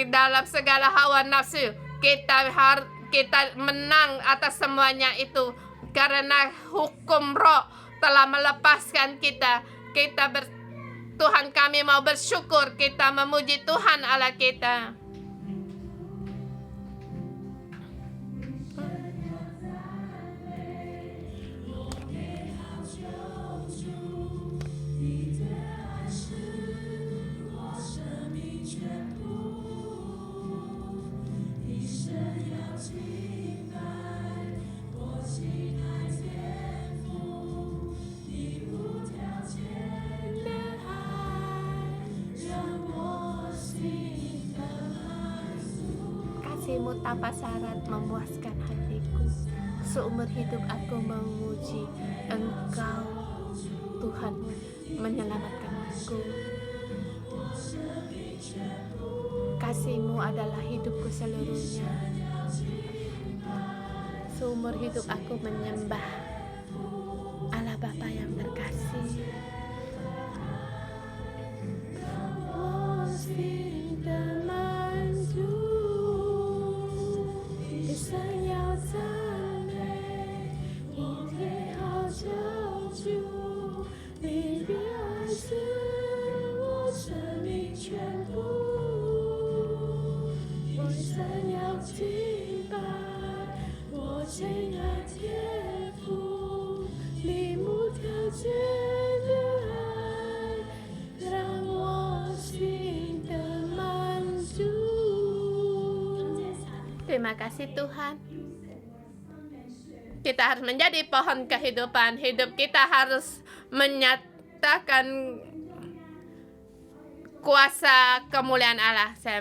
dalam segala hawa nafsu, kita menang atas semuanya itu, karena hukum roh telah melepaskan kita. Tuhan, kami mau bersyukur, kita memuji Tuhan Allah kita. Kasih-Mu tanpa syarat memuaskan hatiku. Seumur hidup aku memuji Engkau, Tuhan, menyelamatkan aku. Kasih-Mu adalah hidupku seluruhnya. Seumur hidup aku menyembah Allah Bapa yang terkasih. Terima kasih Tuhan. Kita harus menjadi pohon kehidupan. Hidup kita harus menyatakan kuasa kemuliaan Allah. Saya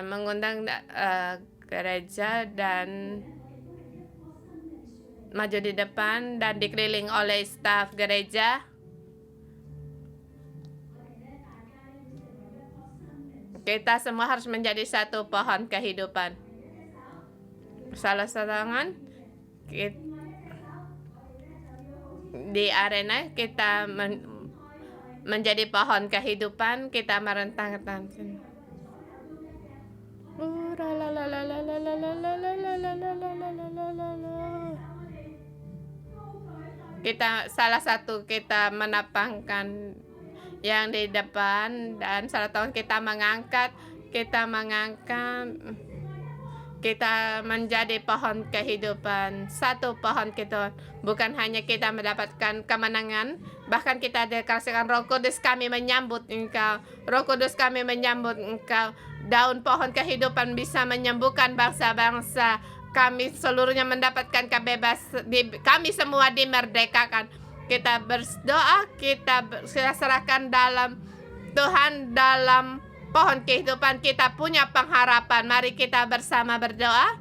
mengundang gereja dan maju di depan dan dikeliling oleh staf gereja. Kita semua harus menjadi satu pohon kehidupan. Salah satu tangan di arena kita menjadi pohon kehidupan, kita merentangkan. Kita menapangkan yang di depan, dan salah tahun kita menjadi pohon kehidupan, satu pohon kehidupan. Bukan hanya kita mendapatkan kemenangan, bahkan kita deklarasikan, Roh Kudus, kami menyambut Engkau. Roh Kudus, kami menyambut Engkau. Daun pohon kehidupan bisa menyembuhkan bangsa-bangsa. Kami seluruhnya mendapatkan kebebasan, kami semua dimerdekakan. Kita berdoa, kita serahkan dalam Tuhan, dalam pohon kehidupan kita punya pengharapan. Mari kita bersama berdoa.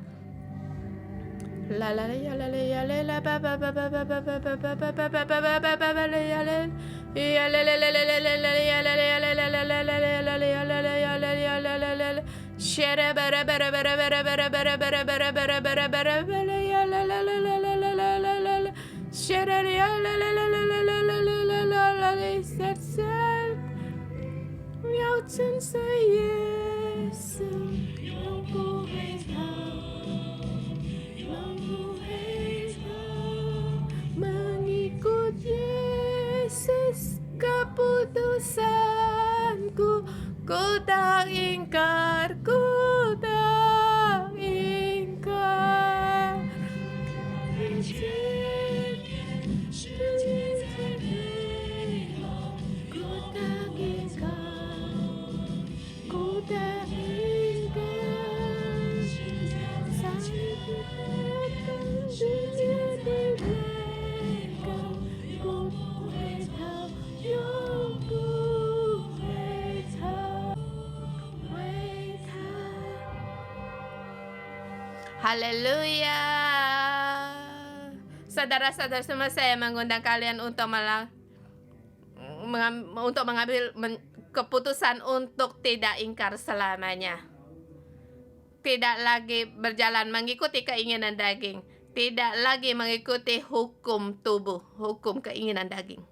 Mengikut Yesus keputusanku, ku tak ingkar, Haleluya. Saudara-saudara semua, saya mengundang kalian untuk mengambil keputusan untuk tidak ingkar selamanya. Tidak lagi berjalan mengikuti keinginan daging. Tidak lagi mengikuti hukum tubuh, hukum keinginan daging.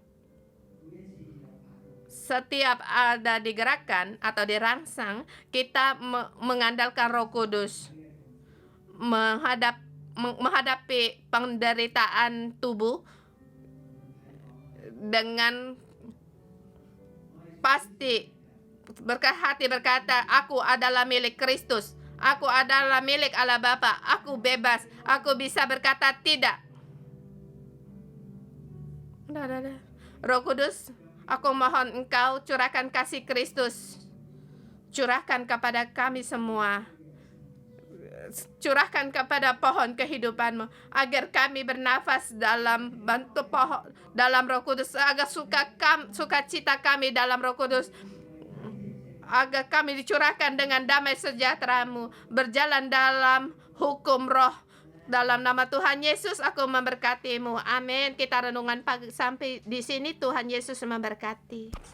Setiap ada digerakkan atau dirangsang, kita mengandalkan Roh Kudus. Menghadapi penderitaan tubuh dengan pasti hati berkata, aku adalah milik Kristus, aku adalah milik Allah Bapa, aku bebas, aku bisa berkata tidak. Roh Kudus, aku mohon Engkau curahkan kasih Kristus, curahkan kepada kami semua, curahkan kepada pohon kehidupan-Mu, agar kami bernafas dalam bantu pohon, dalam Roh Kudus, agar sukacita kami dalam Roh Kudus, agar kami dicurahkan dengan damai sejahtera-Mu, berjalan dalam hukum roh. Dalam nama Tuhan Yesus aku memberkati-Mu. Amin. Kita renungan pagi sampai di sini. Tuhan Yesus memberkati.